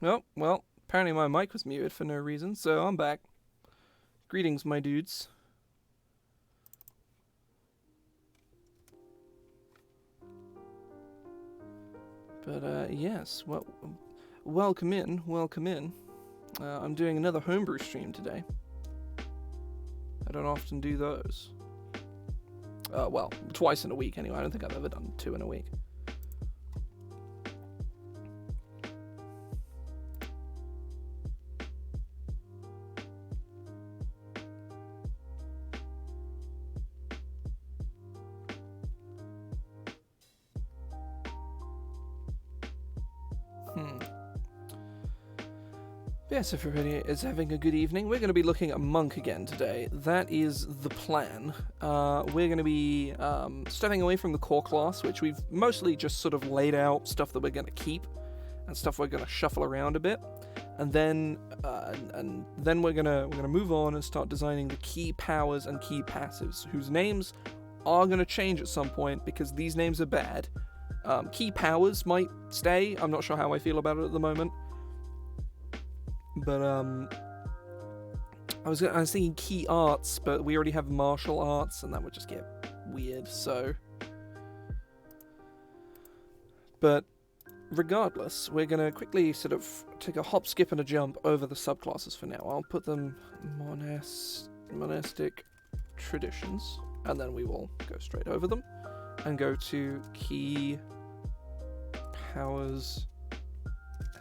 Oh, well, apparently my mic was muted for no reason, so I'm back. Greetings, my dudes. But, yes, well, welcome in. I'm doing another homebrew stream today. I don't often do those. Well, twice in a week anyway. I don't think I've ever done 2 in a week. Yes, everybody is having a good evening. We're going to be looking at Monk again today. That is the plan. We're going to be stepping away from the core class, which we've mostly just sort of laid out stuff that we're going to keep and stuff we're going to shuffle around a bit, and then we're gonna move on and start designing the key powers and key passives, whose names are going to change at some point because these names are bad. Key powers might stay. I'm not sure how I feel about it at the moment. But I was thinking key arts, but we already have martial arts, and that would just get weird. So, but regardless, we're gonna quickly sort of take a hop, skip, and a jump over the subclasses for now. I'll put them monastic traditions, and then we will go straight over them and go to key powers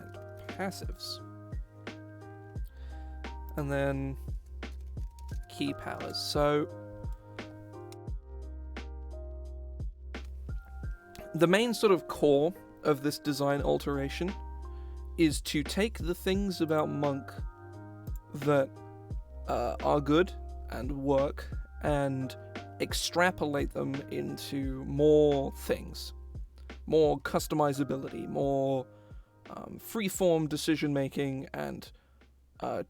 and passives. And then key powers. So the main sort of core of this design alteration is to take the things about Monk that are good and work and extrapolate them into more things, more customizability, more free-form decision making, and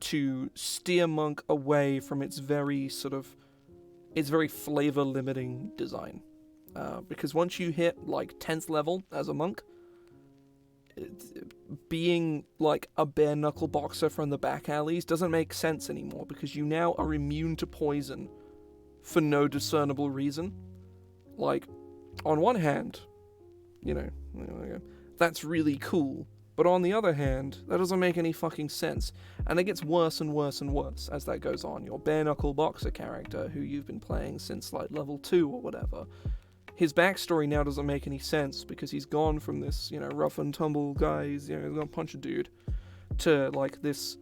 to steer Monk away from its very flavor limiting design. Because once you hit like 10th level as a monk, being like a bare knuckle boxer from the back alleys doesn't make sense anymore, because you now are immune to poison for no discernible reason. Like, on one hand, that's really cool. But on the other hand, that doesn't make any fucking sense. And it gets worse and worse and worse as that goes on. Your bare-knuckle boxer character, who you've been playing since, like, level 2 or whatever, his backstory now doesn't make any sense, because he's gone from this, rough and tumble guy, he's gonna punch a dude, to, like, this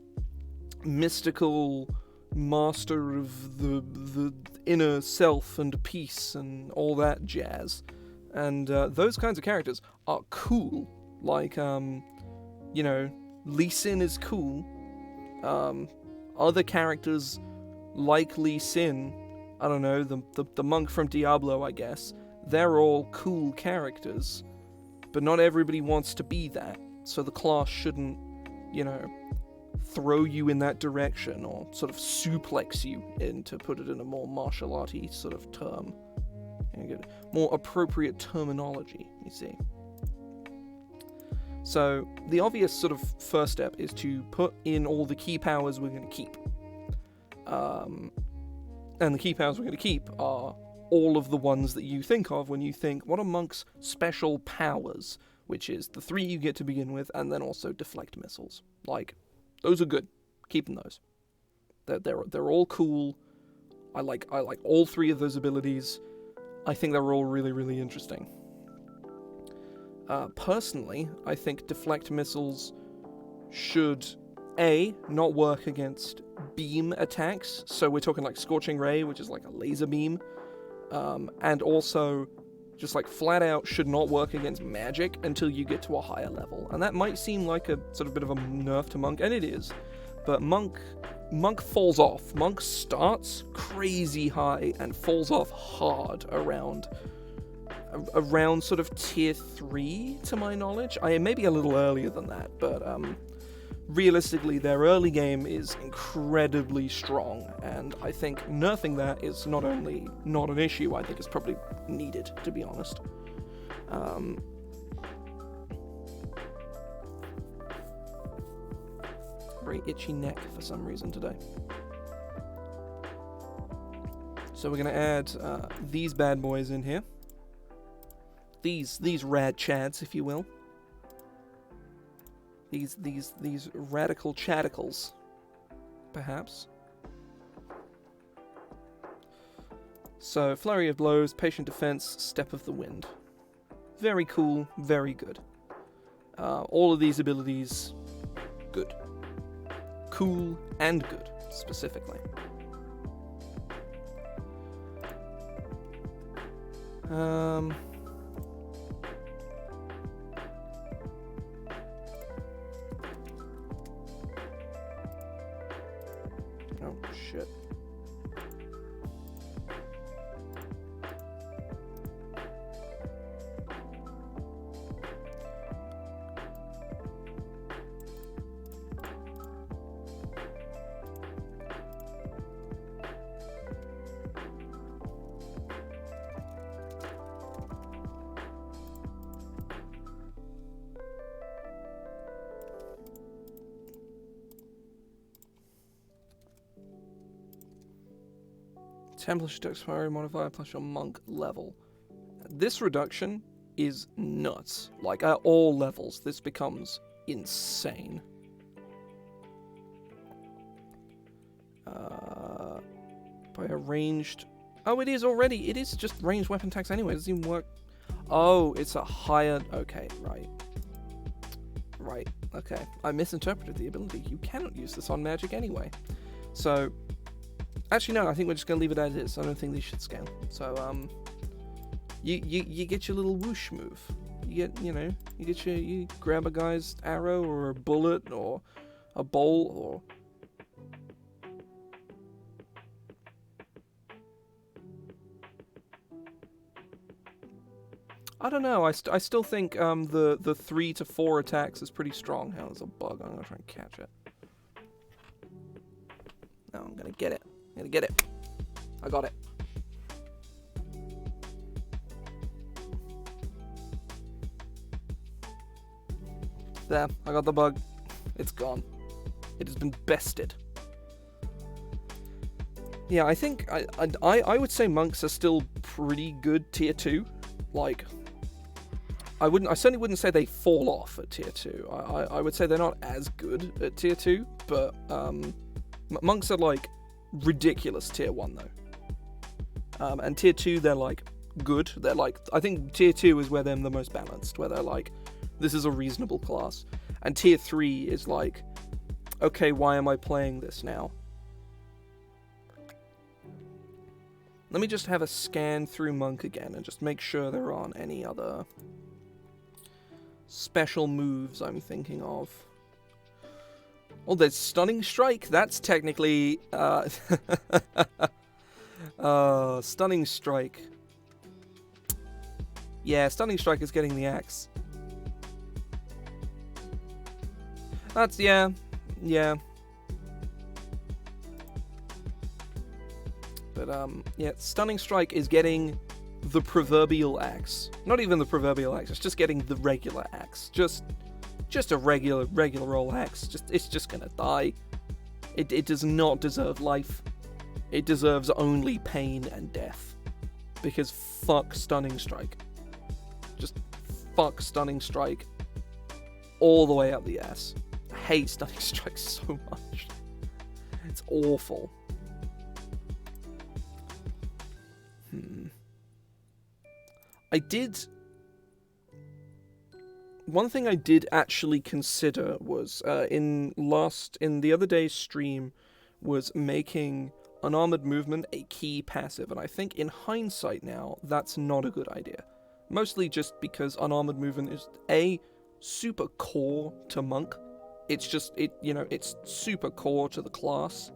mystical master of the inner self and peace and all that jazz. And those kinds of characters are cool. Like, Lee Sin is cool. Other characters like Lee Sin, I don't know, the monk from Diablo, I guess, they're all cool characters, but not everybody wants to be that, so the class shouldn't, throw you in that direction, or sort of suplex you in, to put it in a more martial arty sort of term. More appropriate terminology, you see. So, the obvious sort of first step is to put in all the key powers we're going to keep. And the key powers we're going to keep are all of the ones that you think of when you think, what are Monk's special powers? Which is the 3 you get to begin with, and then also deflect missiles. Like, those are good. Keeping those. They're all cool. I like all 3 of those abilities. I think they're all really, really interesting. Personally, I think deflect missiles should, A, not work against beam attacks, so we're talking like Scorching Ray, which is like a laser beam, and also just like flat out should not work against magic until you get to a higher level. And that might seem like a sort of bit of a nerf to Monk, and it is, but Monk falls off. Monk starts crazy high and falls off hard around sort of tier 3, to my knowledge. Maybe a little earlier than that, but realistically, their early game is incredibly strong, and I think nerfing that is not only not an issue, I think it's probably needed, to be honest. very itchy neck for some reason today. So we're going to add these bad boys in here. These rad chads, if you will. These radical chadicles, perhaps. So, Flurry of Blows, Patient Defense, Step of the Wind. Very cool, very good. All of these abilities, good. Cool and good, specifically. Oh, shit. Templar Expiry modifier plus your monk level. This reduction is nuts. Like, at all levels, this becomes insane. By a ranged... Oh, it is already. It is just ranged weapon attacks anyway. It doesn't even work. Oh, it's a higher... Okay, right. Right, okay. I misinterpreted the ability. You cannot use this on magic anyway. So... Actually, no, I think we're just going to leave it as it is. I don't think these should scale. So, you get your little whoosh move. You grab a guy's arrow or a bullet or a bowl or... I don't know, I still think the 3 to 4 attacks is pretty strong. Hell, there's a bug. I'm going to try and catch it. No, I'm going to get it. I'm gonna get it. I got it. There, I got the bug. It's gone. It has been bested. Yeah, I think I would say monks are still pretty good tier 2. Like, I certainly wouldn't say they fall off at tier 2. I would say they're not as good at tier 2, but monks are like ridiculous tier 1 though. And tier 2 they're like good. They're like, I think tier 2 is where they're the most balanced, where they're like, this is a reasonable class. And tier 3 is like, okay, why am I playing this now? Let me just have a scan through monk again and just make sure there aren't any other special moves I'm thinking of. Oh, there's Stunning Strike. That's technically... Stunning Strike. Yeah, Stunning Strike is getting the axe. That's... yeah. But, yeah, Stunning Strike is getting the proverbial axe. Not even the proverbial axe, it's just getting the regular axe. Just a regular old axe. It's just gonna die. It does not deserve life. It deserves only pain and death. Because fuck Stunning Strike. Just fuck Stunning Strike all the way up the ass. I hate Stunning Strike so much. It's awful. One thing I did actually consider was, in the other day's stream, was making Unarmored movement a key passive, and I think in hindsight now, that's not a good idea. Mostly just because Unarmored movement is, A, super core to Monk. It's super core to the class.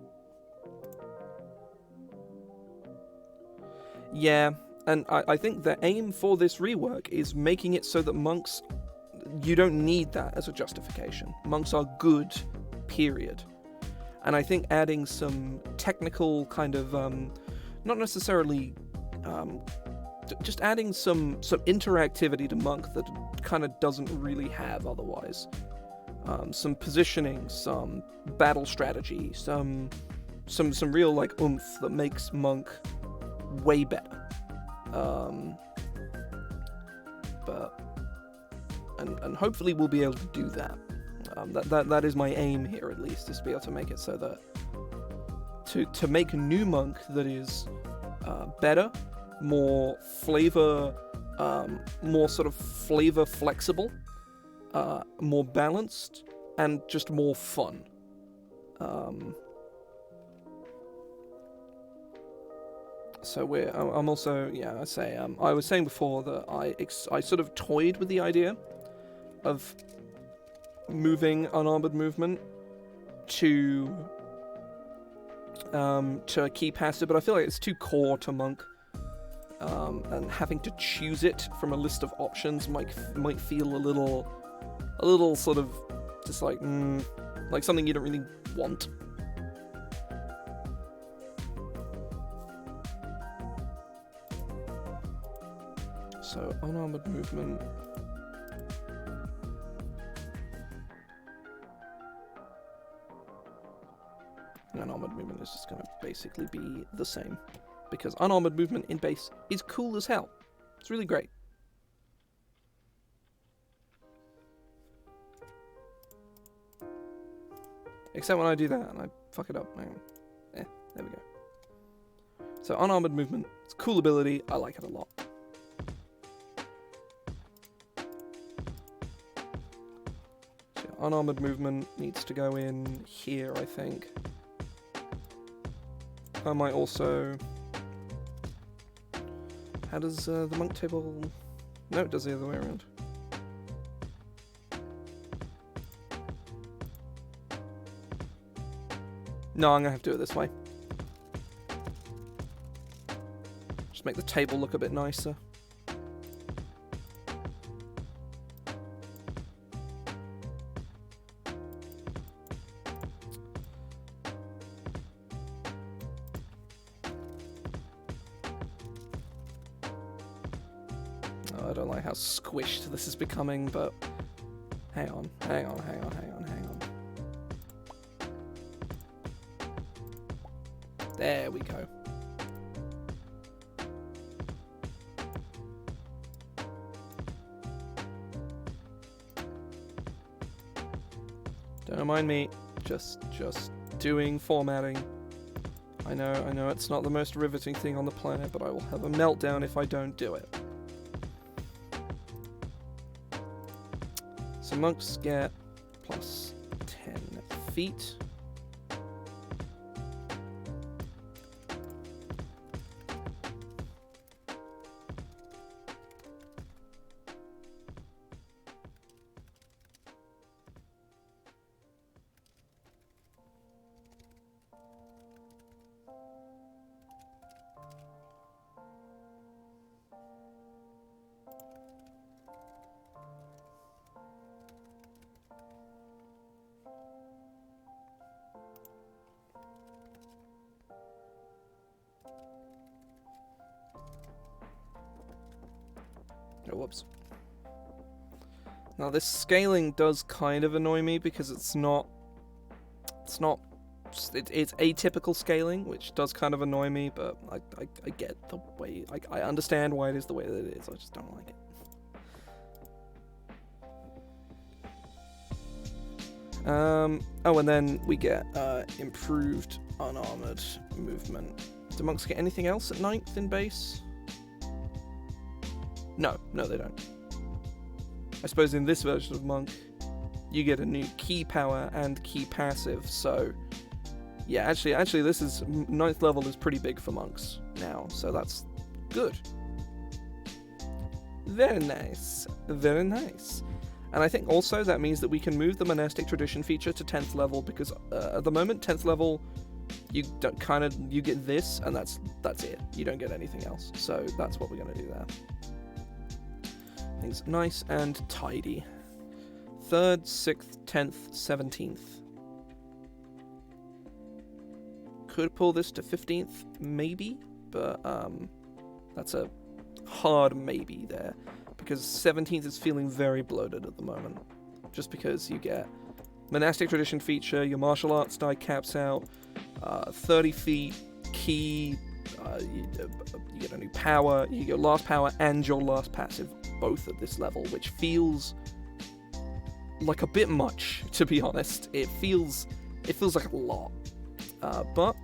Yeah, and I think the aim for this rework is making it so that monks, you don't need that as a justification. Monks are good, period. And I think adding some technical kind of, not necessarily, just adding some interactivity to Monk that kind of doesn't really have otherwise. some positioning, some battle strategy, some real like oomph that makes Monk way better. And hopefully we'll be able to do that. That is my aim here, at least, is to be able to make it so that to make a new Monk that is better, more flavor, more sort of flavor flexible, more balanced, and just more fun. So I'm also, yeah, I was saying before that I sort of toyed with the idea of moving Unarmored movement to key passive, but I feel like it's too core to Monk, and having to choose it from a list of options might feel a little sort of just like something you don't really want. So Unarmored movement. Unarmored movement is just going to basically be the same, because Unarmored movement in base is cool as hell. It's really great. Except when I do that and I fuck it up. There we go. So Unarmored movement, it's a cool ability. I like it a lot. So Unarmored movement needs to go in here, I think. I might also... How does the Monk table... No, it does the other way around. No, I'm going to have to do it this way. Just make the table look a bit nicer. Oh, I don't like how squished this is becoming, but... Hang on. There we go. Don't mind me, just doing formatting. I know it's not the most riveting thing on the planet, but I will have a meltdown if I don't do it. So monks get plus 10 feet. Oh, whoops. Now this scaling does kind of annoy me because it's atypical scaling, which does kind of annoy me, but I get the way, I understand why it is the way that it is, I just don't like it. Oh, and then we get improved unarmored movement. Do monks get anything else at 9th in base? No, they don't. I suppose in this version of Monk, you get a new key power and key passive, so... Yeah, actually this is... 9th level is pretty big for monks now, so that's good. Very nice. Very nice. And I think also that means that we can move the monastic tradition feature to 10th level, because at the moment, 10th level, you don't you get this, and that's it. You don't get anything else. So that's what we're going to do there. Things nice and tidy. 3rd, 6th, 10th, 17th. Could pull this to 15th, maybe, but that's a hard maybe there, because 17th is feeling very bloated at the moment, just because you get monastic tradition feature, your martial arts die caps out, 30 feet, key, you get a new power, you get your last power and your last passive, both at this level, which feels like a bit much, to be honest. It feels like a lot, but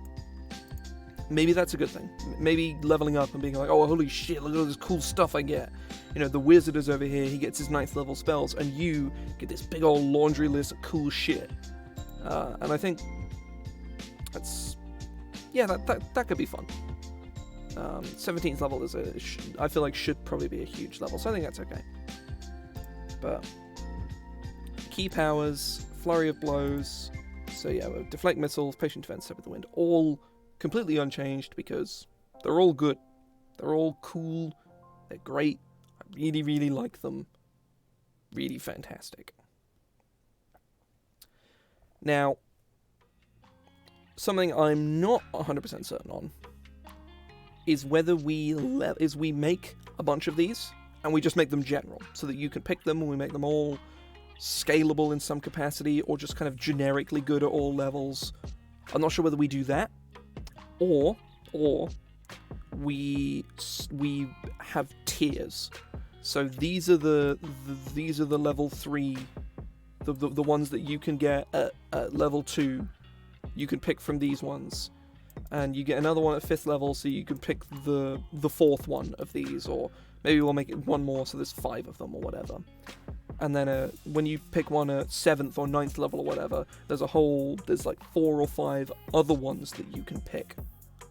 maybe that's a good thing. Maybe leveling up and being like, oh, holy shit, look at all this cool stuff I get. You know, the wizard is over here, he gets his 9th level spells, and you get this big old laundry list of cool shit. And I think that's, yeah, that could be fun. 17th level I feel like should probably be a huge level, so I think that's okay. But key powers, flurry of blows, so yeah, deflect missiles, patient defense, step with the wind, all completely unchanged because they're all good. They're all cool. They're great. I really, really like them. Really fantastic. Now, something I'm not 100% certain on is whether we make a bunch of these and we just make them general so that you can pick them and we make them all scalable in some capacity or just kind of generically good at all levels. I'm not sure whether we do that or we have tiers. So these are the level 3, the ones that you can get at level 2. You can pick from these ones, and you get another one at 5th level, so you can pick the 4th one of these, or maybe we'll make it one more, so there's 5 of them or whatever. And then when you pick one at 7th or 9th level or whatever, there's like 4 or 5 other ones that you can pick.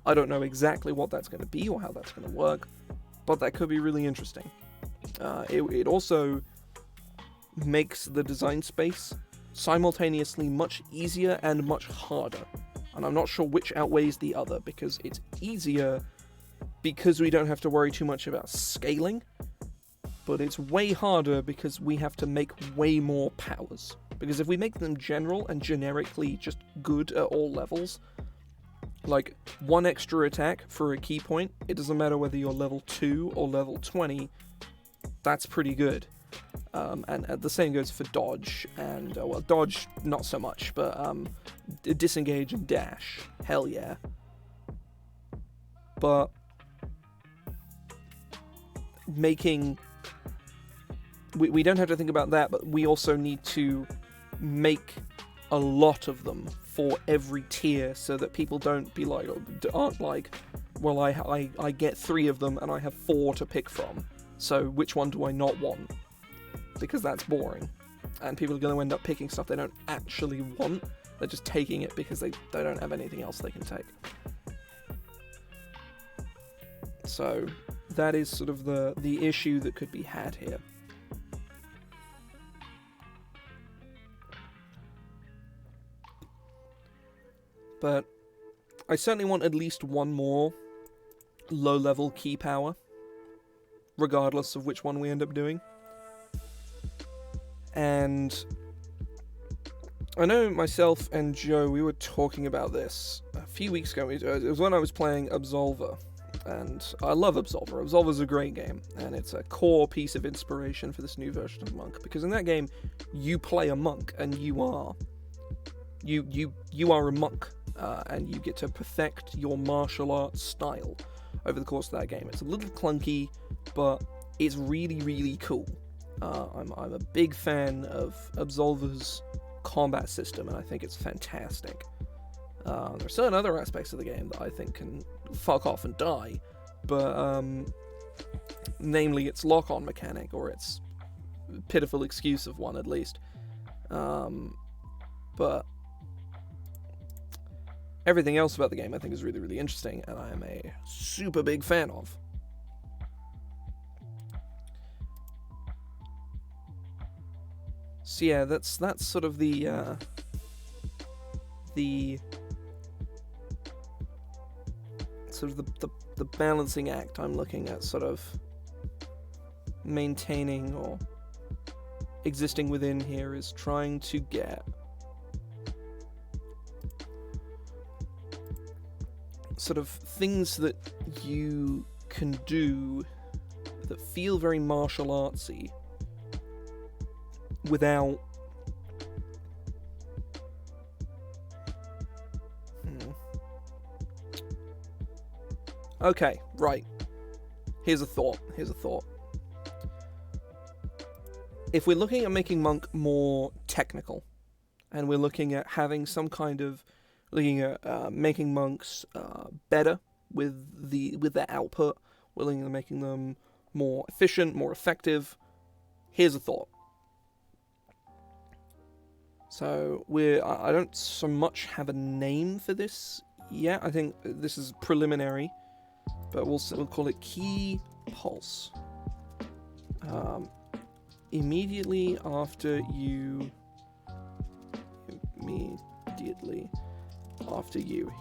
I don't know exactly what that's going to be or how that's going to work, but that could be really interesting. It also makes the design space simultaneously much easier and much harder. And I'm not sure which outweighs the other, because it's easier because we don't have to worry too much about scaling, but it's way harder because we have to make way more powers. Because if we make them general and generically just good at all levels, like 1 extra attack for a key point, it doesn't matter whether you're level 2 or level 20, that's pretty good. And the same goes for dodge, and, well, dodge not so much, but disengage and dash, hell yeah. But making... We don't have to think about that, but we also need to make a lot of them for every tier so that people aren't like, well, I get 3 of them and I have 4 to pick from, so which one do I not want? Because that's boring. And people are going to end up picking stuff they don't actually want. They're just taking it because they don't have anything else they can take. So that is sort of the issue that could be had here. But I certainly want at least one more low-level key power, regardless of which one we end up doing. And I know myself and Joe, we were talking about this a few weeks ago. It was when I was playing Absolver, and I love Absolver. Absolver's a great game, and it's a core piece of inspiration for this new version of Monk, because in that game, you play a monk, and you are a monk, and you get to perfect your martial arts style over the course of that game. It's a little clunky, but it's really, really cool. I'm a big fan of Absolver's combat system, and I think it's fantastic. There are certain other aspects of the game that I think can fuck off and die, but namely its lock-on mechanic, or its pitiful excuse of one at least. But everything else about the game I think is really, really interesting, and I am a super big fan of. So yeah, that's sort of the balancing act I'm looking at, sort of maintaining or existing within here, is trying to get sort of things that you can do that feel very martial artsy without Okay, right. Here's a thought. If we're looking at making Monk more technical, and we're looking at having some kind of making monks better with their output, we're looking at making them more efficient, more effective. Here's a thought. So I don't so much have a name for this yet. I think this is preliminary, but we'll call it Key Pulse. Immediately after you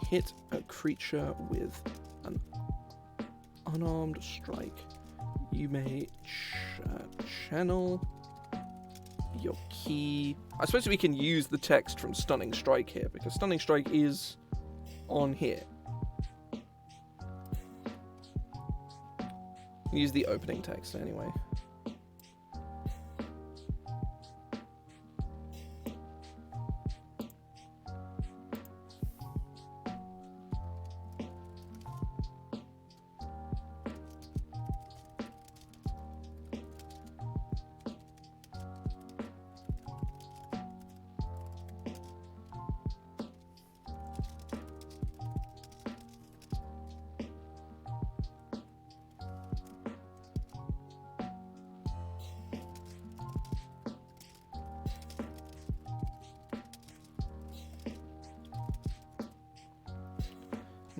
hit a creature with an unarmed strike, you may channel your key. I suppose we can use the text from Stunning Strike here, because Stunning Strike is on here. Use the opening text anyway.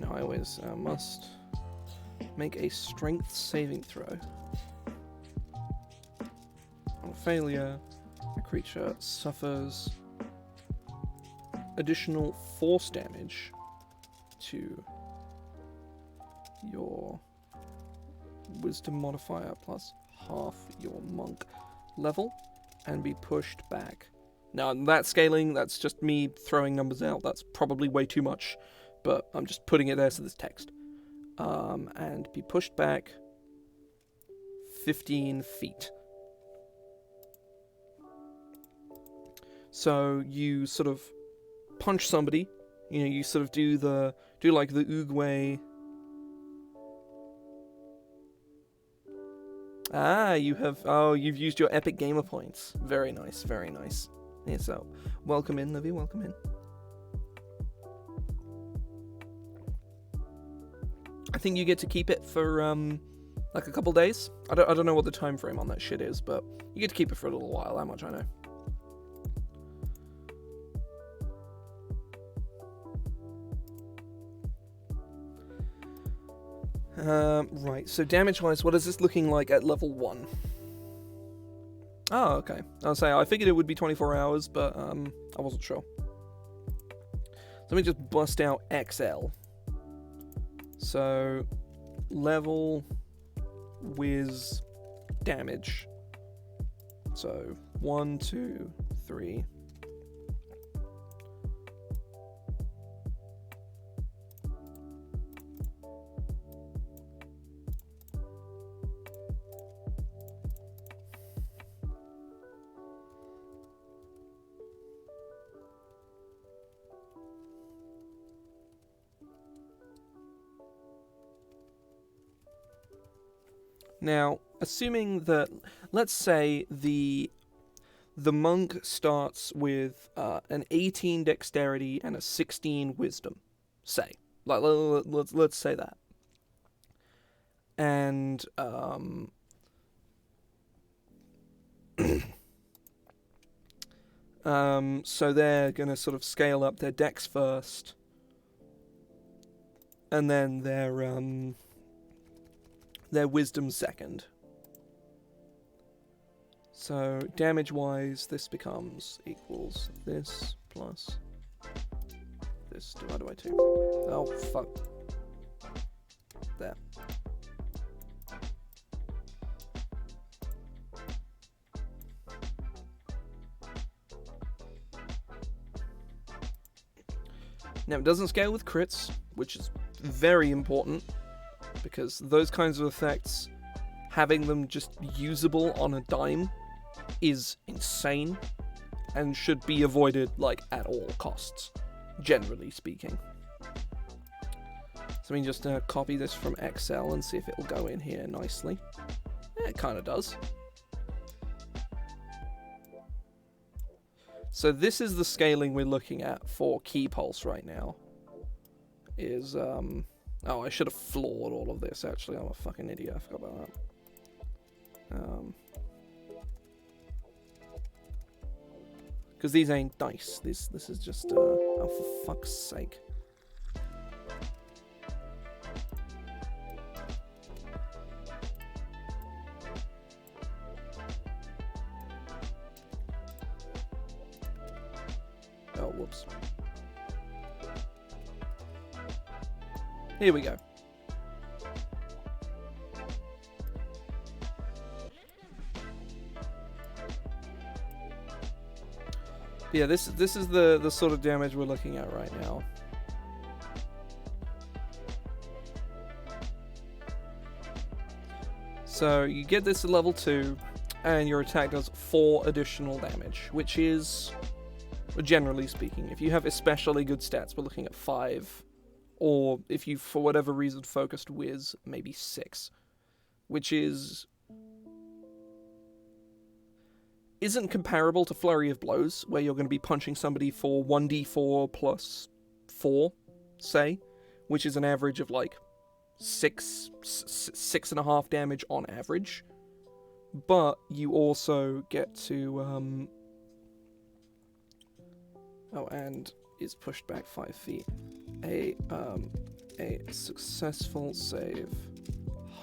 Now I always must make a strength saving throw. On failure, a creature suffers additional force damage to your wisdom modifier plus half your monk level and be pushed back. Now that scaling, that's just me throwing numbers out. That's probably way too much, but I'm just putting it there so there's text. And be pushed back 15 feet. So you sort of punch somebody, you sort of do like the Oogway. You've used your epic gamer points. Very nice, very nice. Yeah, so welcome in, Livy, welcome in. I think you get to keep it for like a couple days. I don't know what the time frame on that shit is, but you get to keep it for a little while. How much I know. Right. So damage-wise, what is this looking like at level 1? Oh, okay. I figured it would be 24 hours, but I wasn't sure. Let me just bust out XL. So, level, whiz, damage. So, 1, 2, 3. Now, assuming that, let's say the monk starts with an 18 dexterity and a 16 wisdom, say. Let's say that. And so they're going to sort of scale up their dex first, and then their wisdom second. So damage-wise, this becomes equals this plus this divided by 2. Oh, fuck. There. Now, it doesn't scale with crits, which is very important, because those kinds of effects, having them just usable on a dime is insane and should be avoided, like, at all costs, generally speaking. So we can just copy this from Excel and see if it'll go in here nicely. Yeah, it kind of does. So this is the scaling we're looking at for key pulse right now. Is, oh, I should have floored all of this, actually. I'm a fucking idiot. I forgot about that. Because these ain't dice. This is just, oh, for fuck's sake. Oh, whoops. Here we go. Yeah, this is the sort of damage we're looking at right now. So you get this at level 2, and your attack does 4 additional damage, which is, generally speaking, if you have especially good stats, we're looking at 5. Or if you, for whatever reason, focused Wiz, maybe 6. Which isn't comparable to Flurry of Blows, where you're going to be punching somebody for 1d4 plus 4, say, which is an average of like 6.5 damage on average. But you also get to, oh, and is pushed back 5 feet. A successful save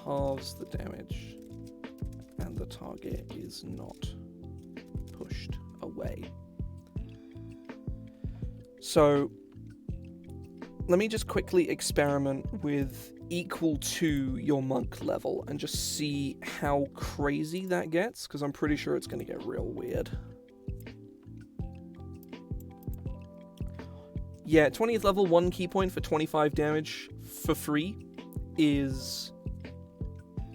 halves the damage, and the target is not pushed away. So, let me just quickly experiment with equal to your monk level and just see how crazy that gets, because I'm pretty sure it's going to get real weird. Yeah, 20th level, 1 key point for 25 damage for free is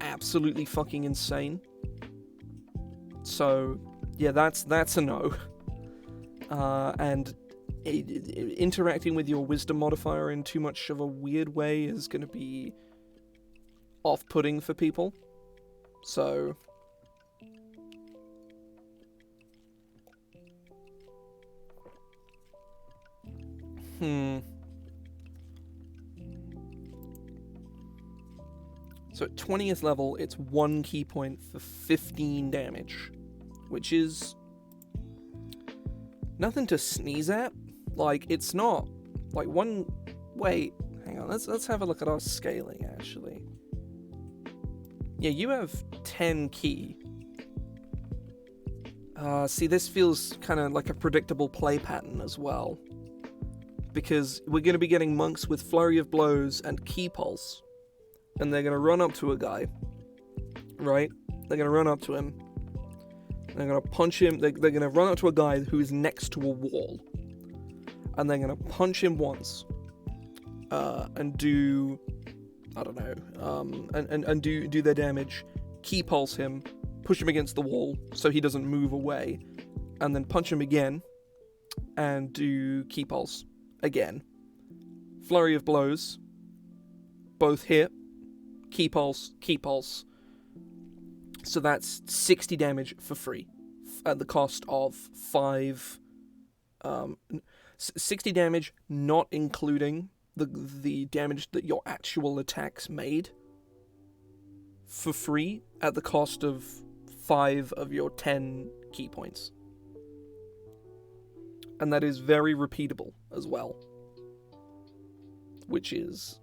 absolutely fucking insane. So, yeah, that's a no. And interacting with your wisdom modifier in too much of a weird way is going to be off-putting for people. So, so at 20th level, it's 1 key point for 15 damage, which is nothing to sneeze at. Like, it's not like one. Wait, hang on. Let's have a look at our scaling actually. Yeah, you have 10 key. See, this feels kind of like a predictable play pattern as well. Because we're going to be getting monks with Flurry of Blows and Key Pulse. And they're going to run up to a guy. Right? They're going to run up to him. They're going to punch him. They're going to run up to a guy who is next to a wall. And they're going to punch him once. And do... I don't know. And do their damage. Key Pulse him. Push him against the wall so he doesn't move away. And then punch him again. And do Key Pulse. Again. Flurry of Blows. Both hit. Key Pulse. Key Pulse. So that's 60 damage for free. At the cost of 5... 60 damage, not including the damage that your actual attacks made. For free, at the cost of 5 of your 10 key points. And that is very repeatable as well. Which is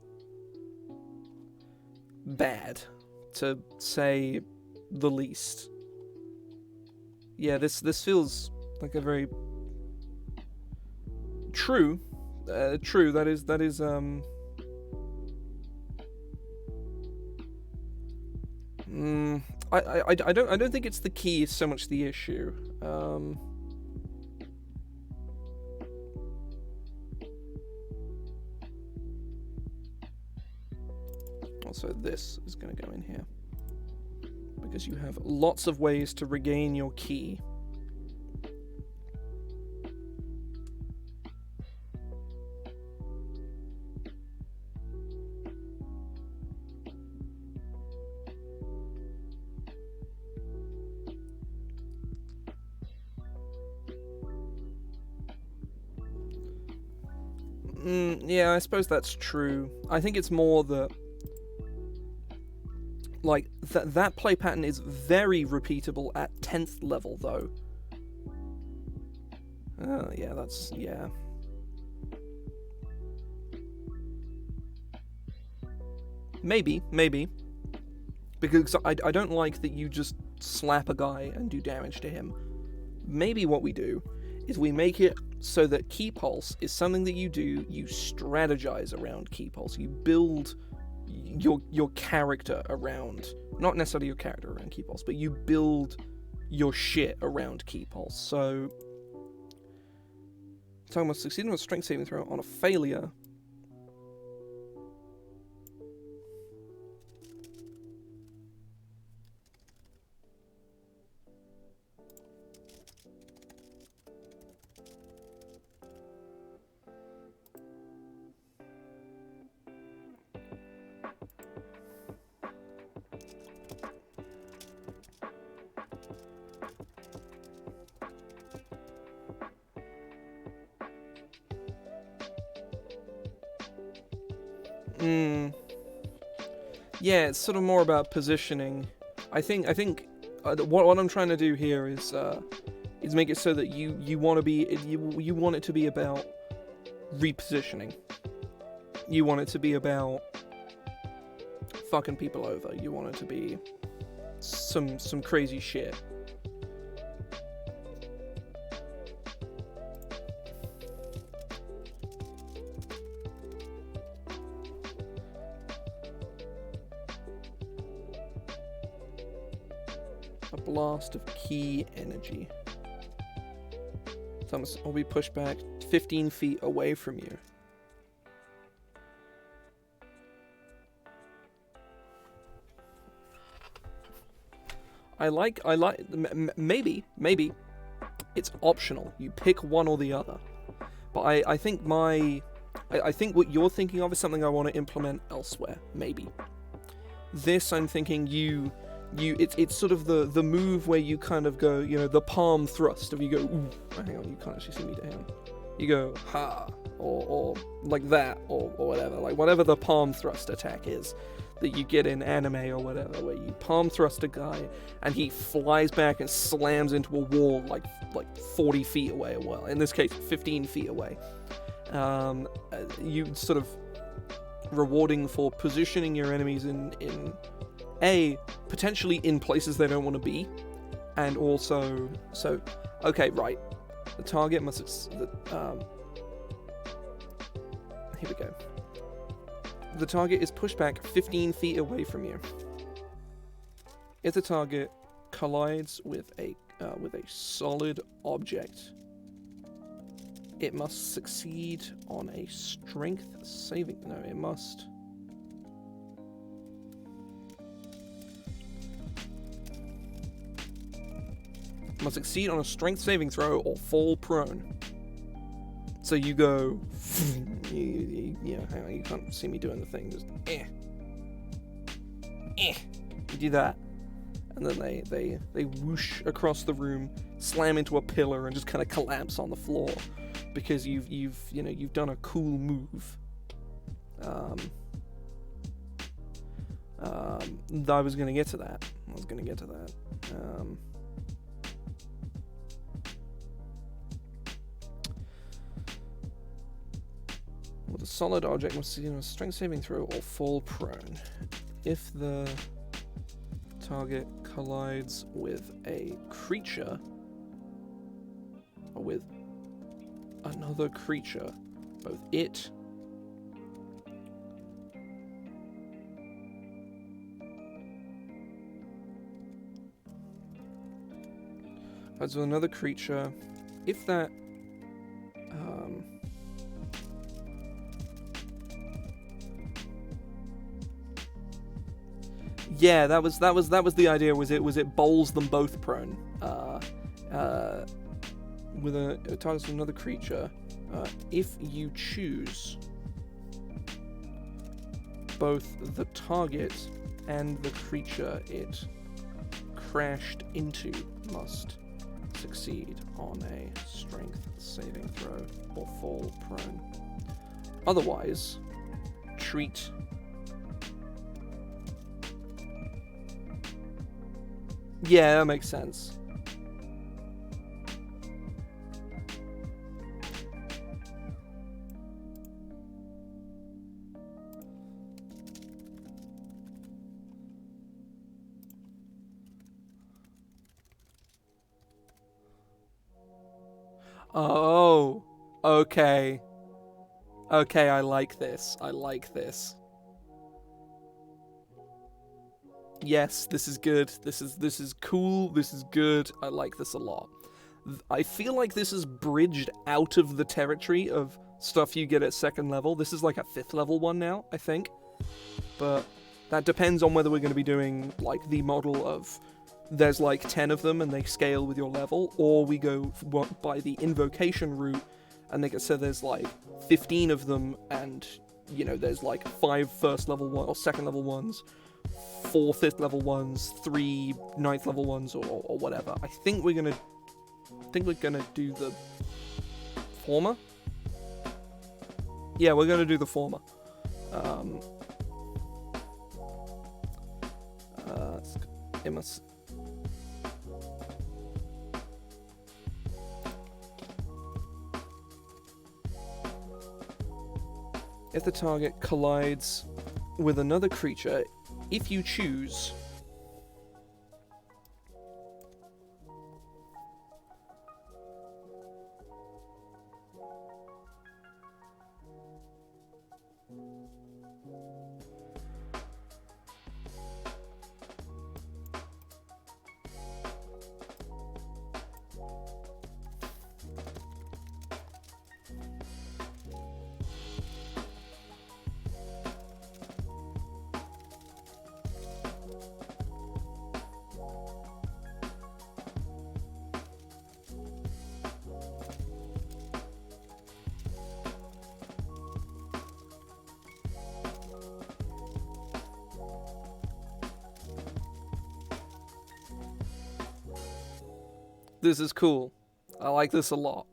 bad, to say the least. Yeah, this feels like a very true. That is I don't think it's the key so much the issue. Also, this is going to go in here. Because you have lots of ways to regain your key. Yeah, I suppose that's true. I think it's more that, like, that play pattern is very repeatable at 10th level, though. Yeah, that's... yeah. Maybe. Because I don't like that you just slap a guy and do damage to him. Maybe what we do is we make it so that Key Pulse is something that you do, you strategize around Key Pulse. You build your character around, not necessarily your character around Key Pulse, but you build your shit around Key Pulse. So, talking about succeeding on a strength saving throw on a failure. Yeah, it's sort of more about positioning. I think what I'm trying to do here is make it so that you want it to be about repositioning. You want it to be about fucking people over. You want it to be some crazy shit. A blast of key energy. Thomas, I'll be pushed back 15 feet away from you. Maybe it's optional. You pick one or the other. But I think what you're thinking of is something I want to implement elsewhere. Maybe. This, I'm thinking it's sort of the move where you kind of go, the palm thrust of you go, ooh, hang on, you can't actually see me down. You go, ha, or like that, or whatever, like whatever the palm thrust attack is that you get in anime or whatever, where you palm thrust a guy and he flies back and slams into a wall like 40 feet away, or well, in this case, 15 feet away. You sort of rewarding for positioning your enemies in potentially in places they don't want to be, and also, okay, right, the target must, here we go. The target is pushed back 15 feet away from you. If the target collides with a solid object, it must succeed on a strength saving. No, it must succeed on a strength saving throw or fall prone. So you go, hang on, you can't see me doing the thing, just you do that, and then they whoosh across the room, slam into a pillar, and just kind of collapse on the floor because you've done a cool move. I was gonna get to that. With a solid object must succeed on a strength saving throw or fall prone. If the target collides with a creature or with another creature, both it collides with another creature, if that yeah, that was the idea. Was it bowls them both prone? With a targets with another creature, if you choose both the target and the creature it crashed into must succeed on a strength saving throw or fall prone. Otherwise, treat... Yeah, that makes sense. Oh, okay. Okay, I like this. I like this. Yes, this is good. This is cool. This is good. I like this a lot. I feel like this is bridged out of the territory of stuff you get at 2nd level. This is like a 5th level one now, I think. But that depends on whether we're going to be doing like the model of there's like 10 of them and they scale with your level, or we go by the invocation route and they get, so there's like 15 of them and, you know, there's like 5 1st level one or 2nd level ones, 4 5th level ones, 3 9th level ones, or whatever. I think we're gonna do the former. Yeah, we're gonna do the former. It must. If the target collides with another creature, if you choose, this is cool. I like this a lot.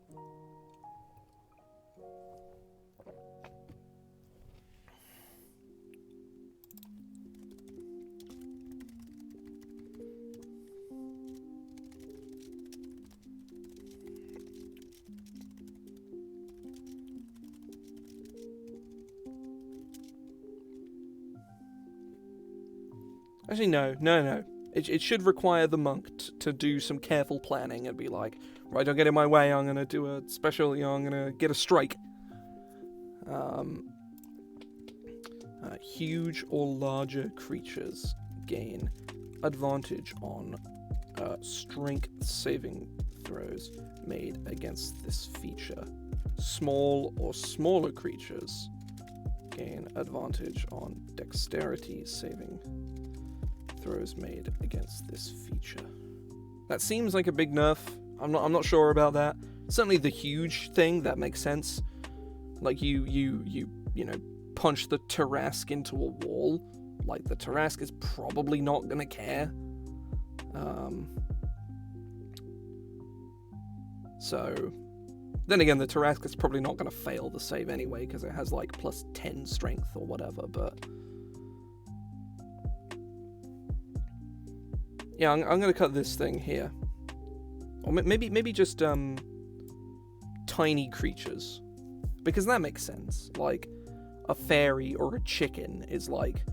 Actually, no. It should require the monk to do some careful planning and be like, right, don't get in my way, I'm going to do a special, I'm going to get a strike. Huge or larger creatures gain advantage on strength saving throws made against this feature. Small or smaller creatures gain advantage on dexterity saving throws made against this feature. That seems like a big nerf. I'm not sure about that. Certainly the huge thing, that makes sense. Like you know, punch the Tarrasque into a wall. Like the Tarrasque is probably not gonna care. So then again, the Tarrasque is probably not gonna fail the save anyway because it has like plus 10 strength or whatever, but yeah, I'm going to cut this thing here. Or maybe just tiny creatures. Because that makes sense. Like, a fairy or a chicken is like,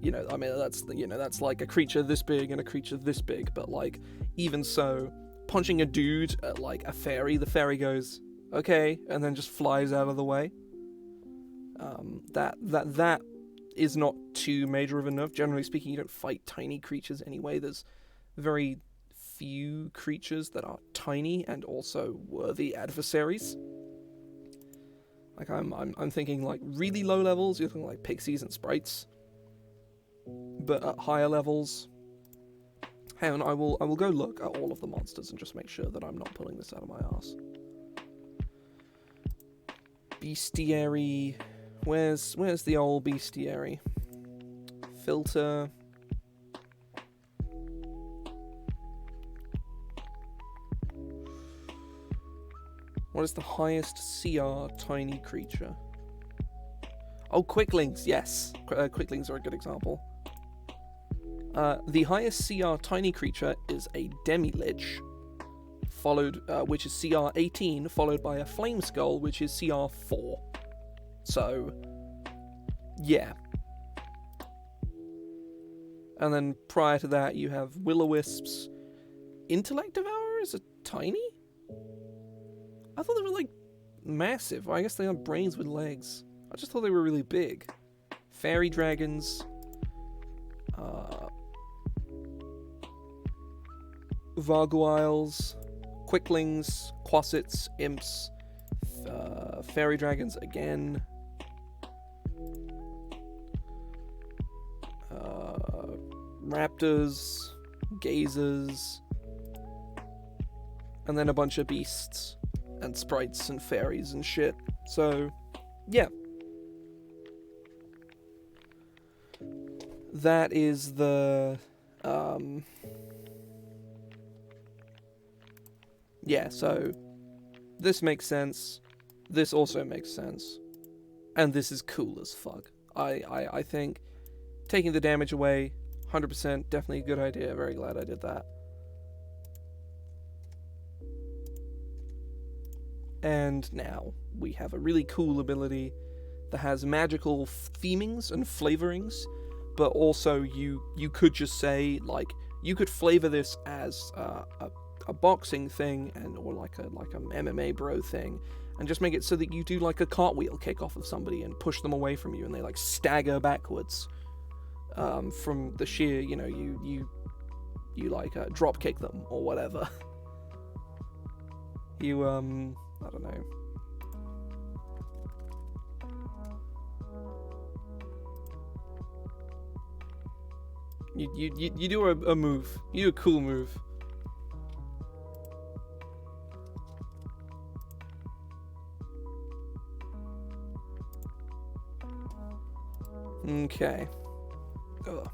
you know, I mean, that's like a creature this big and a creature this big. But, like, even so, punching a dude at, like, a fairy, the fairy goes, okay, and then just flies out of the way. That is not too major of a nerf. Generally speaking, you don't fight tiny creatures anyway. There's very few creatures that are tiny and also worthy adversaries. Like I'm thinking like really low levels, you're thinking like pixies and sprites. But at higher levels, hang on, I will go look at all of the monsters and just make sure that I'm not pulling this out of my ass. Bestiary. Where's the old bestiary? Filter. What is the highest CR tiny creature? Oh, quicklings, yes. Quicklings are a good example. The highest CR tiny creature is a demi-lich, which is CR 18, followed by a flame skull, which is CR 4. So, yeah. And then prior to that, you have will-o-wisps. Intellect Devourer is a tiny? I thought they were like massive. Well, I guess they have brains with legs. I just thought they were really big. Fairy dragons. Varguiles. Quicklings. Quassits. Imps. Fairy dragons again. Raptors. Gazers. And then a bunch of beasts. And sprites and fairies and shit. So, yeah. That is the... yeah, so... This makes sense. This also makes sense. And this is cool as fuck. I think taking the damage away, 100%, definitely a good idea. Very glad I did that. And now we have a really cool ability that has magical themings and flavorings, but also you could just say, like, you could flavor this as a boxing thing or like a MMA bro thing, and just make it so that you do like a cartwheel kick off of somebody and push them away from you, and they like stagger backwards from the sheer, you know, you like drop kick them or whatever. You I don't know. You do a move. You do a cool move. Okay. Ugh.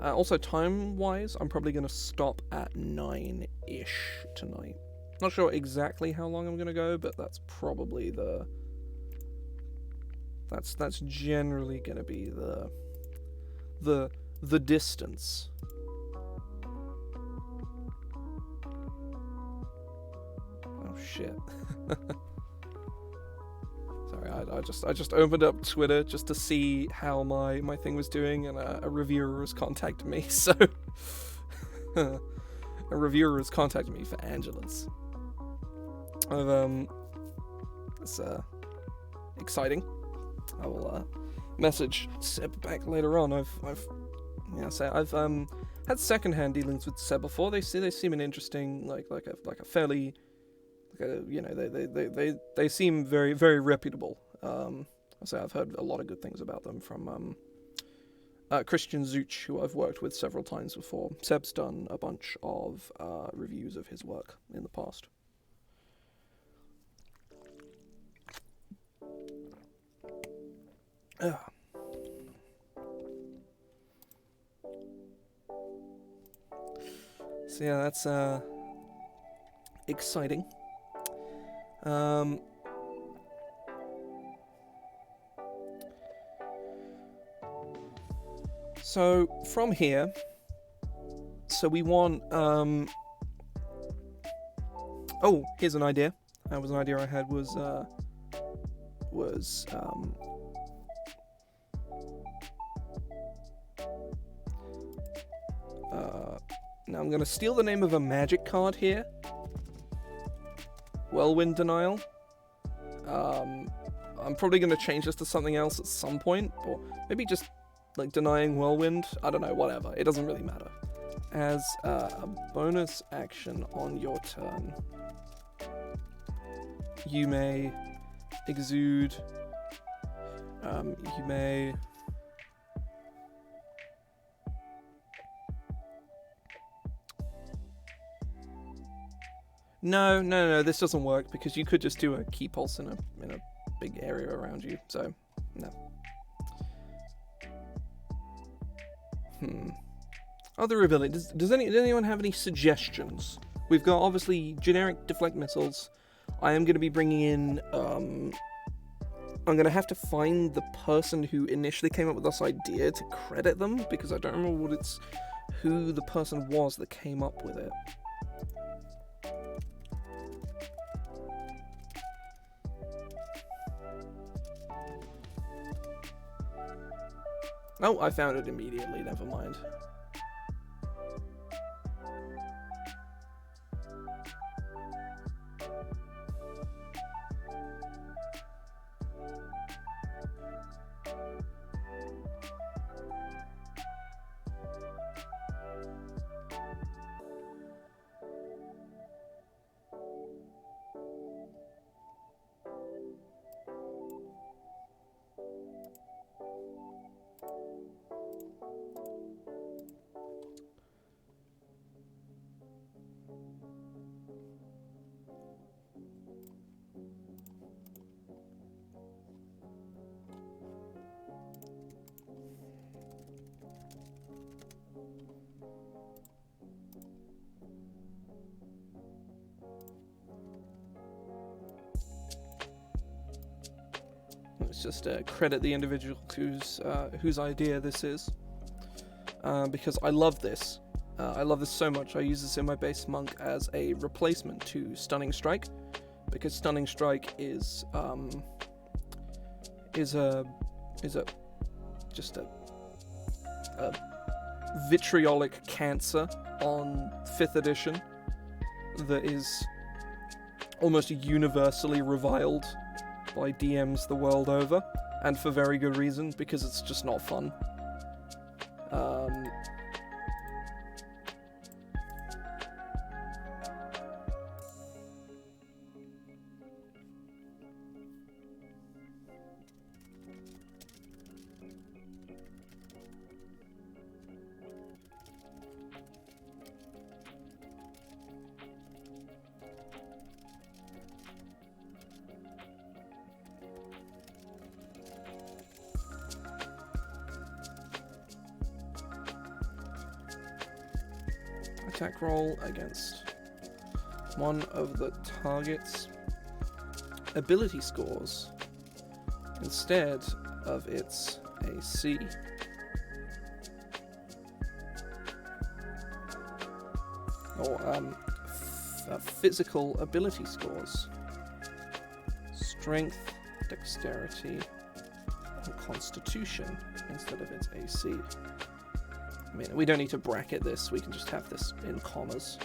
Also, time-wise, I'm probably going to stop at 9-ish tonight. Not sure exactly how long I'm going to go, but that's probably the... That's generally going to be the distance. Oh, shit. Sorry, I just opened up Twitter just to see how my thing was doing, and a reviewer has contacted me, so... a reviewer has contacted me for Angela's. It's exciting. I will message Seb back later on. I've had secondhand dealings with Seb before. They seem an interesting, like a fairly, you know, they seem very, very reputable. So I've heard a lot of good things about them from Christian Zuch, who I've worked with several times before. Seb's done a bunch of reviews of his work in the past. So yeah, that's exciting. So from here, so we want oh, here's an idea. That was an idea I had was now I'm gonna steal the name of a magic card here. Whirlwind Denial. I'm probably gonna change this to something else at some point, or maybe just like denying Whirlwind. I don't know, whatever. It doesn't really matter. As a bonus action on your turn, you may exude. You may. No, this doesn't work because you could just do a key pulse in a big area around you, so no. Other abilities. Does anyone have any suggestions? We've got obviously generic deflect missiles. I am going to be bringing in I'm gonna have to find the person who initially came up with this idea to credit them, because I don't remember who the person was that came up with it. Oh, I found it immediately, never mind. Let's just credit the individual whose idea this is, because I love this. I love this so much. I use this in my base monk as a replacement to Stunning Strike, because Stunning Strike is just a vitriolic cancer on 5th edition that is almost universally reviled by DMs the world over, and for very good reason, because it's just not fun. Attack roll against one of the target's ability scores instead of its AC. Or physical ability scores. Strength, dexterity, and constitution instead of its AC. I mean, we don't need to bracket this, we can just have this in commas.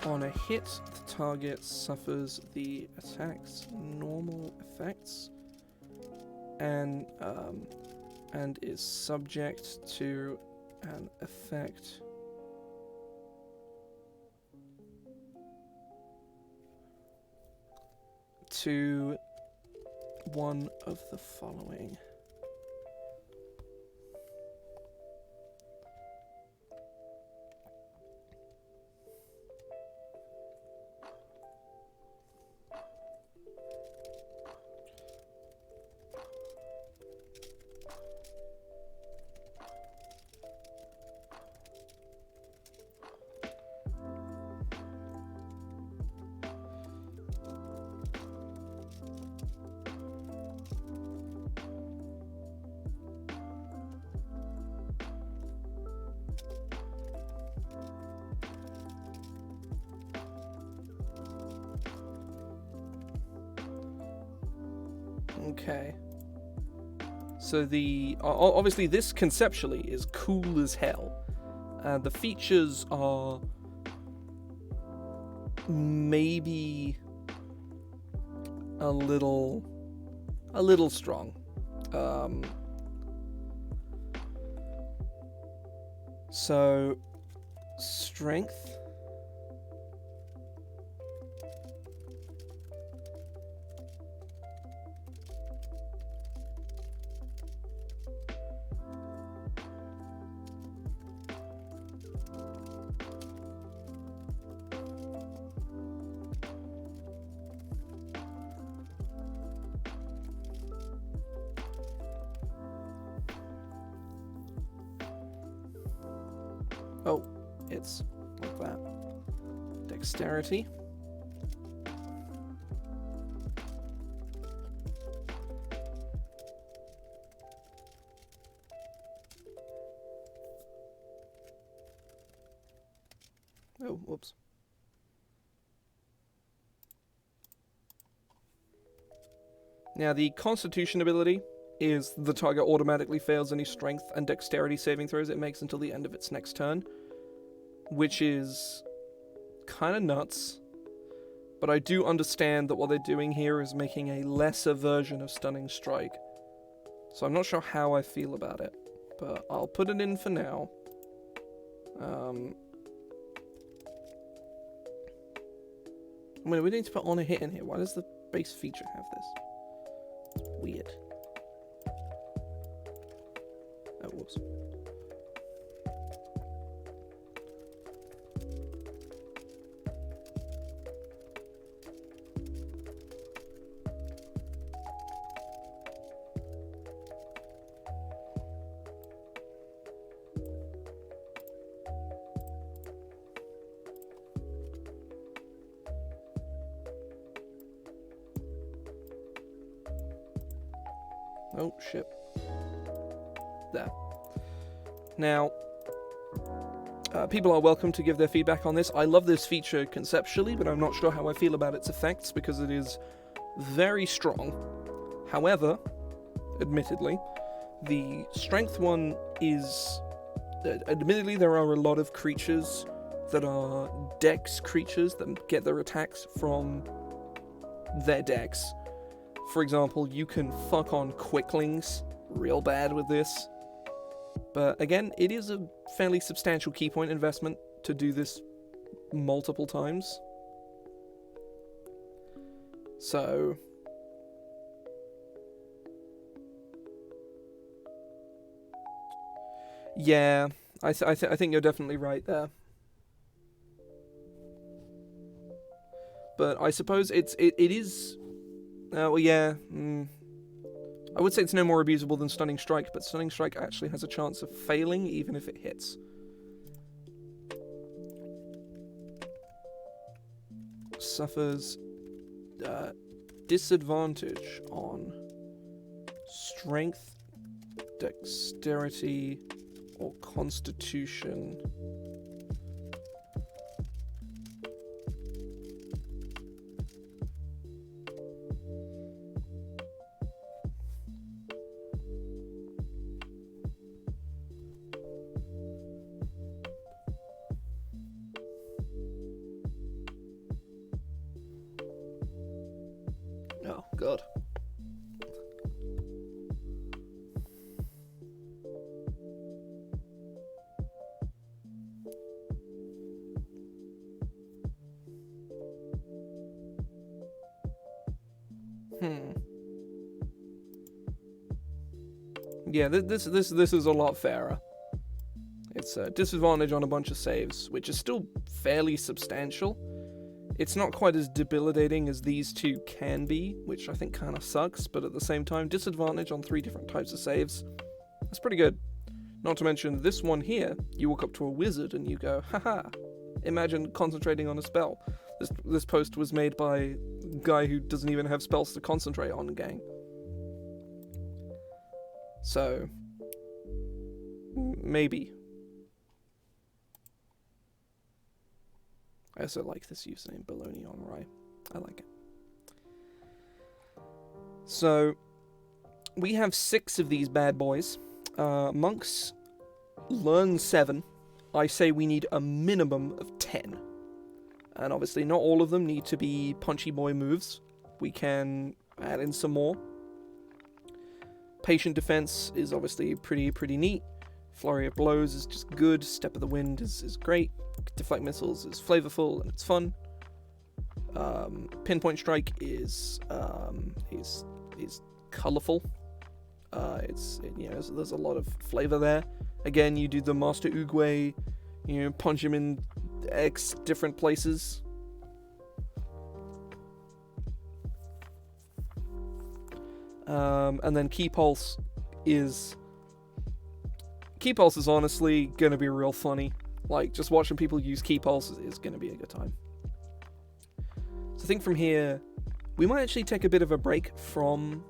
On a hit, the target suffers the attack's normal effects and is subject to an effect to one of the following. Okay. So obviously this conceptually is cool as hell. The features are maybe a little strong. So strength. Oh, it's like that. Dexterity. Oh, whoops. Now, the Constitution ability is the target automatically fails any strength and dexterity saving throws it makes until the end of its next turn, which is kind of nuts. But I do understand that what they're doing here is making a lesser version of Stunning Strike. So I'm not sure how I feel about it, but I'll put it in for now. Wait, we need to put on a hit in here. Why does the base feature have this? Weird. Oh, whoops. Oh, shit. There. Now, people are welcome to give their feedback on this. I love this feature conceptually, but I'm not sure how I feel about its effects because it is very strong. However, admittedly, the strength one is... admittedly, there are a lot of creatures that are dex creatures that get their attacks from their dex. For example, you can fuck on quicklings real bad with this. But again, it is a fairly substantial key point investment to do this multiple times. So... yeah, I think you're definitely right there. But I suppose it is... well, yeah. I would say it's no more abusable than Stunning Strike, but Stunning Strike actually has a chance of failing even if it hits. Suffers disadvantage on Strength, Dexterity, or Constitution. Oh, God. Yeah, this is a lot fairer. It's a disadvantage on a bunch of saves, which is still fairly substantial. It's not quite as debilitating as these two can be, which I think kind of sucks, but at the same time, disadvantage on 3 different types of saves. That's pretty good. Not to mention, this one here, you walk up to a wizard and you go, haha, imagine concentrating on a spell. This post was made by a guy who doesn't even have spells to concentrate on, gang. So, maybe. I also like this username, Baloney on Rye. I like it. So, we have 6 of these bad boys. Monks learn 7. I say we need a minimum of 10. And obviously not all of them need to be punchy boy moves. We can add in some more. Patient defense is obviously pretty neat. Flurry of blows is just good. Step of the wind is great. Deflect missiles is flavorful and it's fun. Pinpoint strike is colorful. There's a lot of flavor there. Again, you do the Master Oogway, punch him in X different places. And then Key Pulse is honestly gonna be real funny. Like, just watching people use Key Pulse is gonna be a good time. So I think from here, we might actually take a bit of a break from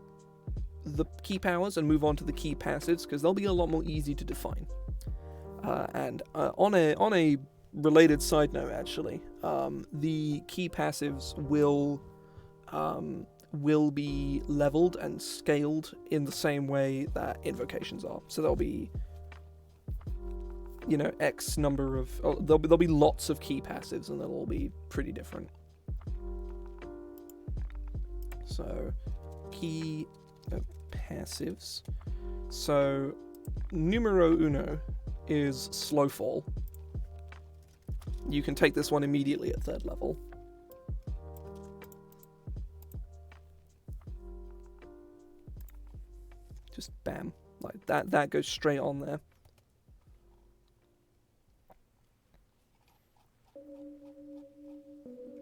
the key powers and move on to the key passives, because they'll be a lot more easy to define. And on a related side note, actually. The key passives will be leveled and scaled in the same way that invocations are. So there'll be, you know, X number of... there'll be lots of key passives, and they'll all be pretty different. So, key passives. So, numero uno is slow fall. You can take this one immediately at 3rd level. Just bam, like that goes straight on there.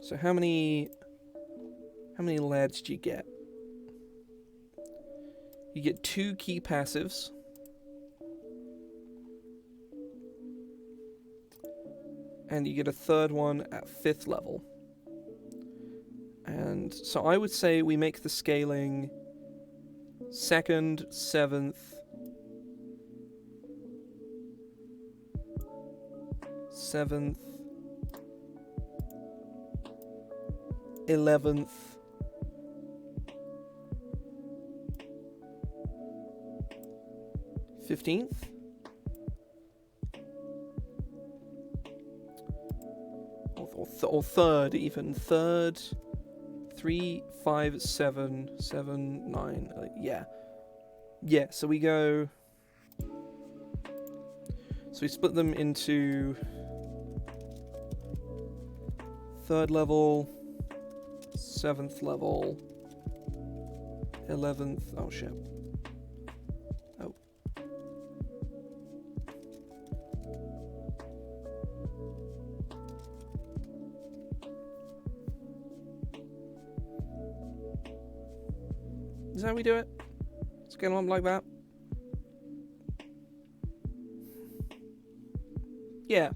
So how many lads do you get? You get 2 key passives. And you get a 3rd one at 5th level. And so I would say we make the scaling 2nd, 7th, 7th, 11th, 15th, or 3rd even. 3rd, 3, 5, 7, 7, 9, yeah. Yeah, so we go... So we split them into 3rd level, 7th level, 11th... Oh, shit. Oh. Is that how we do it? Scale them up like that? Yeah.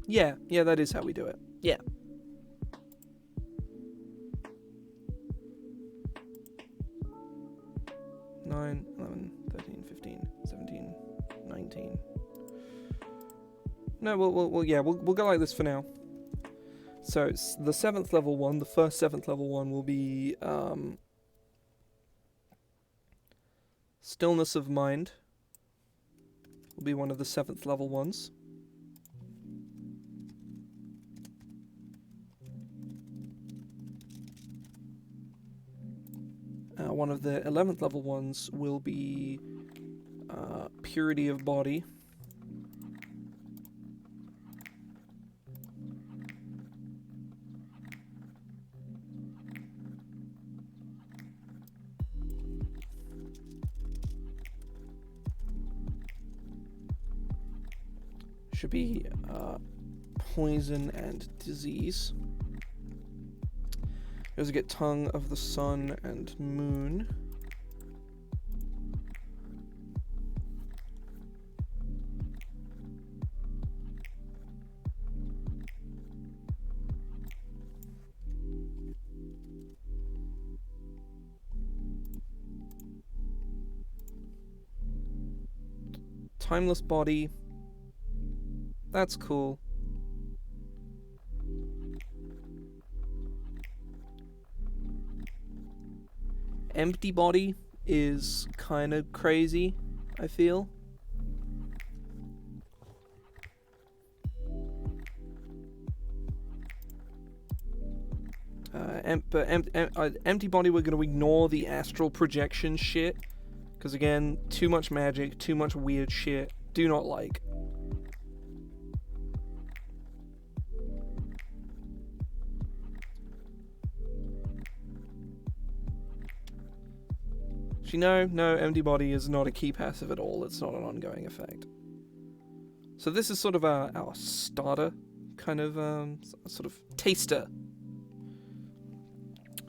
Yeah, that is how we do it. Yeah. Nine, 11, 13, 15, 17, 19. No, we'll go like this for now. So it's the 7th level one, the first 7th level one will be Stillness of Mind. Will be one of the 7th level ones. One of the 11th level ones will be Purity of Body. Should be Poison and Disease. You also get Tongue of the Sun and Moon. Timeless Body. That's cool. Empty Body is kind of crazy, I feel. Empty Body, we're going to ignore the astral projection shit. Because again, too much magic, too much weird shit. Do not like. No, Empty Body is not a key passive at all. It's not an ongoing effect. So this is sort of our starter, kind of sort of taster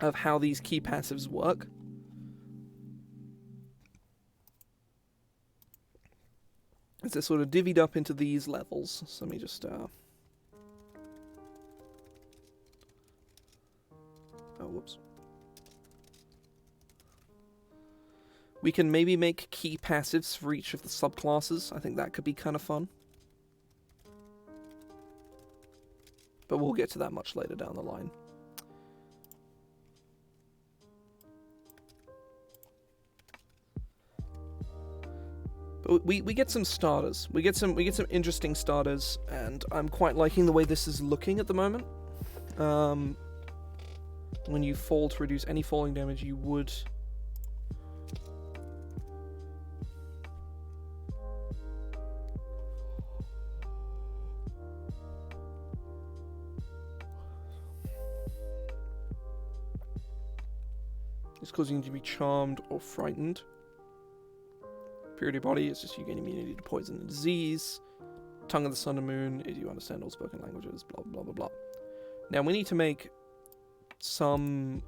of how these key passives work. It's sort of divvied up into these levels. So let me just... Oh, whoops. We can maybe make key passives for each of the subclasses. I think that could be kind of fun. but we'll get to that much later down the line. But we get some starters. We get some interesting starters, and I'm quite liking the way this is looking at the moment. When you fall, to reduce any falling damage, you would... It's causing you to be charmed or frightened. Purity body is just you gain immunity to poison and disease. Tongue of the sun and moon is you understand all spoken languages, blah blah blah blah. Now we need to make some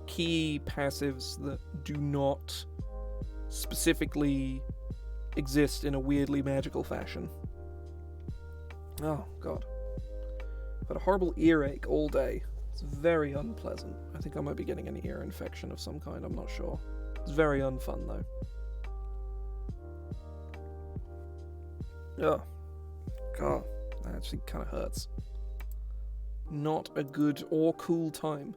key passives that do not specifically exist in a weirdly magical fashion. Oh god. I've had a horrible earache all day. It's very unpleasant. I think I might be getting an ear infection of some kind, I'm not sure. It's very unfun though. Oh, god, that actually kind of hurts. Not a good or cool time.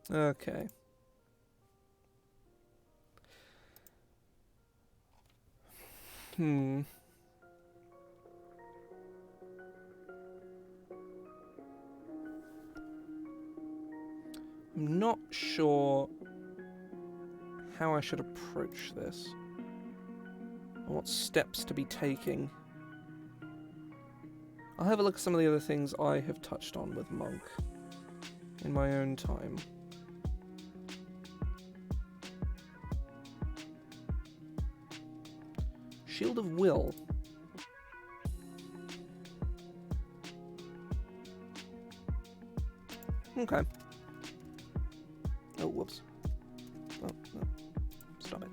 Okay. I'm not sure how I should approach this, or what steps to be taking. I'll have a look at some of the other things I have touched on with Monk in my own time. Shield of Will. Okay. Oh, whoops. Oh, no. Stop it.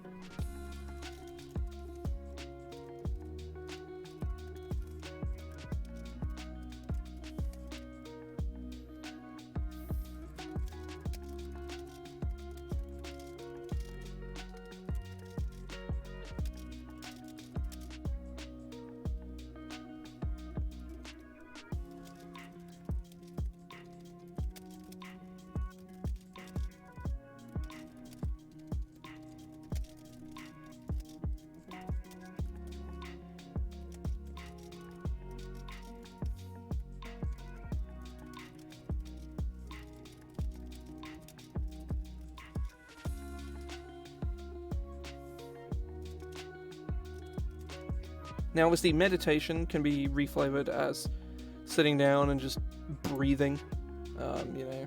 Now, obviously, meditation can be reflavored as sitting down and just breathing, you know.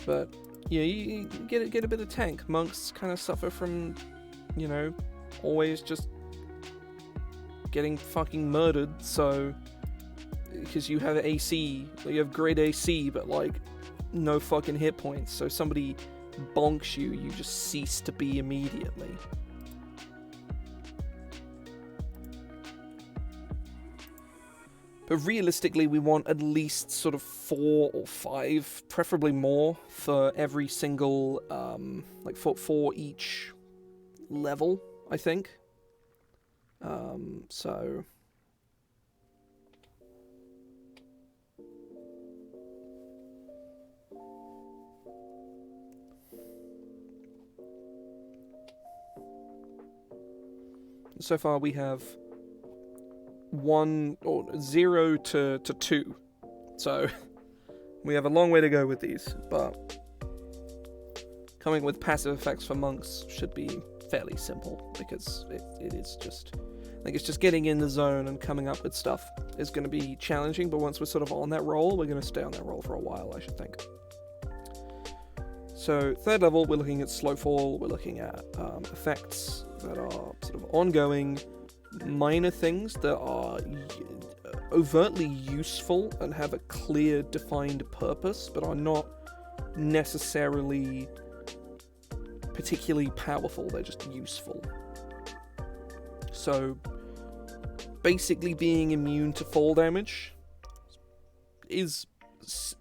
But, yeah, you get a bit of tank. Monks kind of suffer from, you know, always just getting fucking murdered, so... Because you have AC, you have great AC, but, like, no fucking hit points, so somebody... bonks you, you just cease to be immediately. But realistically, we want at least sort of 4 or 5, preferably more, for every single, like for each level, I think. So... So far we have 0 to 2, so we have a long way to go with these, but coming with passive effects for monks should be fairly simple, because it is just, I think it's just getting in the zone and coming up with stuff is going to be challenging, but once we're sort of on that roll, we're going to stay on that roll for a while, I should think. So, third level, we're looking at slow fall, we're looking at effects that are sort of ongoing, minor things that are overtly useful and have a clear, defined purpose, but are not necessarily particularly powerful, they're just useful. So, basically being immune to fall damage is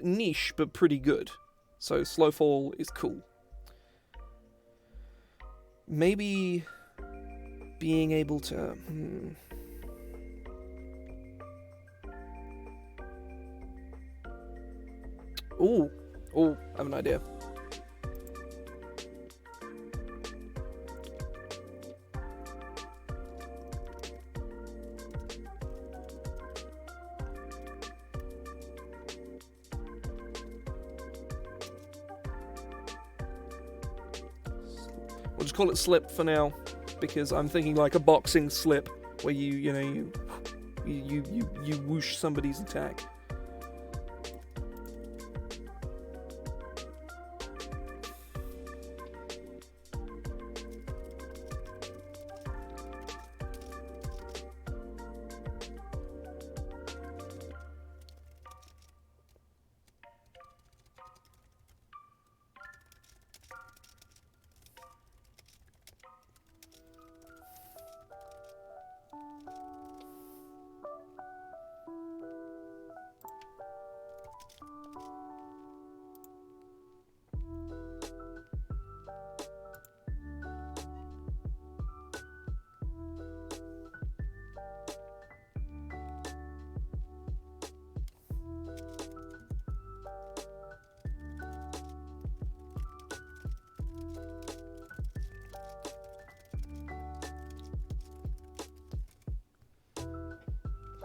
niche but pretty good. So slow fall is cool. Maybe being able to... Ooh, I have an idea. We'll just call it slip for now, because I'm thinking like a boxing slip, where you whoosh somebody's attack.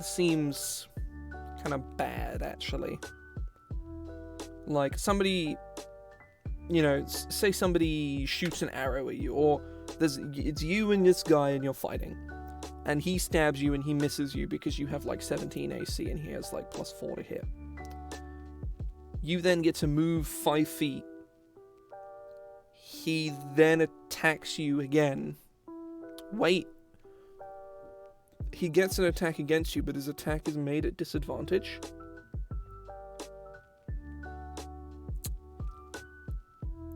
Seems kind of bad, actually. Like, somebody, say somebody shoots an arrow at you, or it's you and this guy and you're fighting, and he stabs you and he misses you because you have like 17 AC and he has like +4 to hit. You then get to move 5 feet. He then attacks you again. Wait. He gets an attack against you, but his attack is made at disadvantage.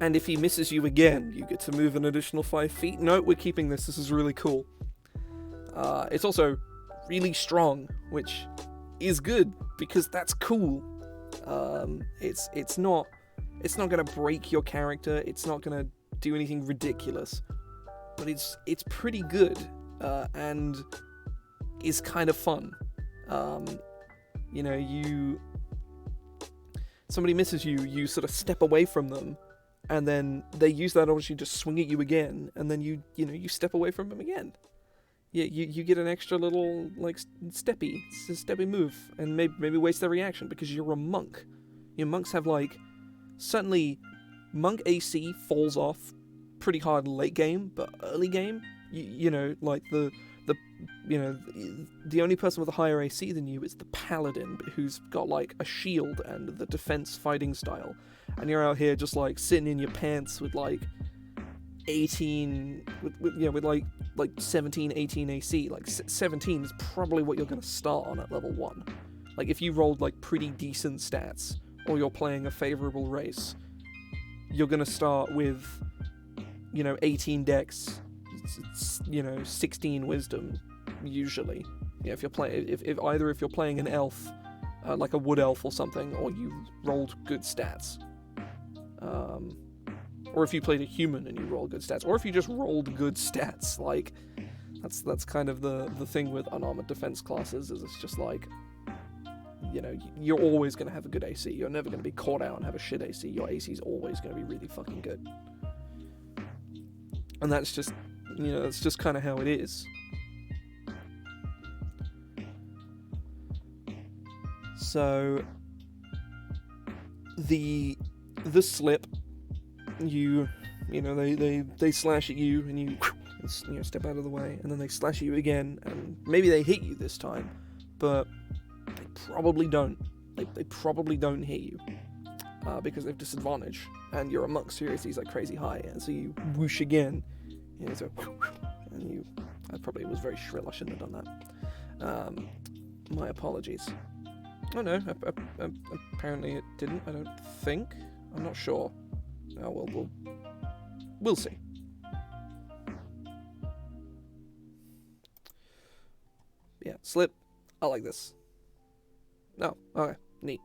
And if he misses you again, you get to move an additional 5 feet. No, we're keeping this. This is really cool. It's also really strong, which is good, because that's cool. It's not gonna break your character. It's not gonna do anything ridiculous, but it's pretty good, and is kind of fun. Somebody misses you, you sort of step away from them, and then they use that opportunity to swing at you again, and then you step away from them again. Yeah, you get an extra little like steppy move, and maybe waste their reaction because you're a monk. Your monks have certainly monk AC falls off pretty hard late game, but early game, the only person with a higher AC than you is the paladin, who's got like a shield and the defense fighting style, and you're out here just like sitting in your pants with like 18 with like 17, 18 AC. Like 17 is probably what you're going to start on at level 1. Like if you rolled like pretty decent stats, or you're playing a favorable race, you're going to start with 18 dex, 16 wisdom usually. If you're playing, if you're playing an elf, like a wood elf or something, or you rolled good stats, or if you played a human and you rolled good stats, or if you just rolled good stats, like that's kind of the thing with unarmored defense classes, is it's just like, you're always going to have a good AC. You're never going to be caught out and have a shit AC. Your AC is always going to be really fucking good. And that's just, that's just kind of how it is. So, the slip, they slash at you, and you step out of the way, and then they slash at you again, and maybe they hit you this time, but they probably don't. They probably don't hit you, because they have disadvantage, and you're amongst your AC is like crazy high, and so you whoosh again, and I probably was very shrill. I shouldn't have done that. My apologies. Oh no, apparently it didn't. I don't think. I'm not sure. Oh well, we'll see. Yeah, slip. I like this. No, okay, neat.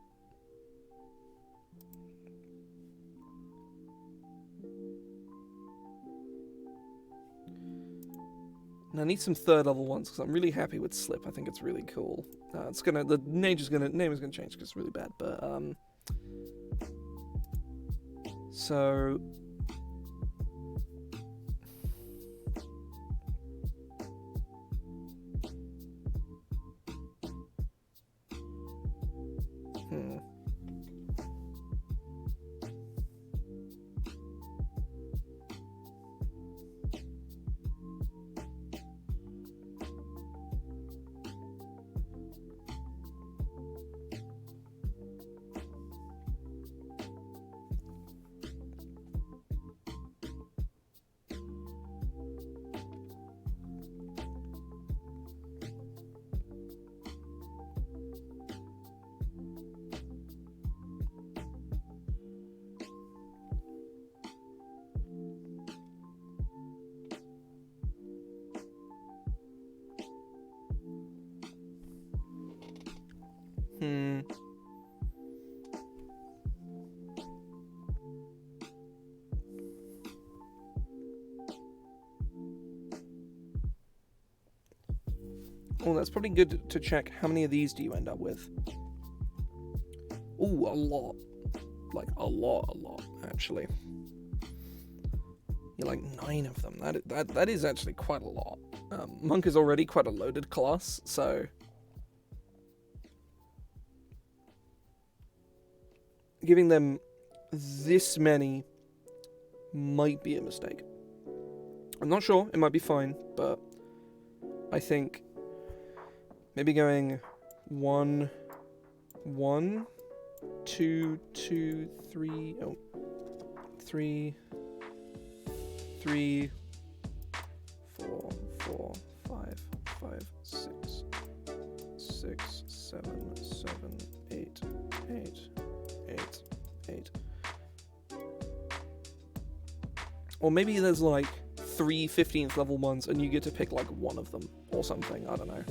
And I need some third level ones because I'm really happy with slip. I think it's really cool. The name is gonna change because it's really bad. But so well, that's probably good to check. How many of these do you end up with? Ooh, a lot. Like, a lot, actually. You're like 9 of them. That is actually quite a lot. Monk is already quite a loaded class, so... giving them this many might be a mistake. I'm not sure, it might be fine, but I think maybe going 1, 1, 2, 2, 3, 3, 3, 4, 4, 5, 5, 6, 6, 7, 7, 8, 8, 8, 8. Or maybe there's like 3 15th level ones and you get to pick like one of them or something, I don't know.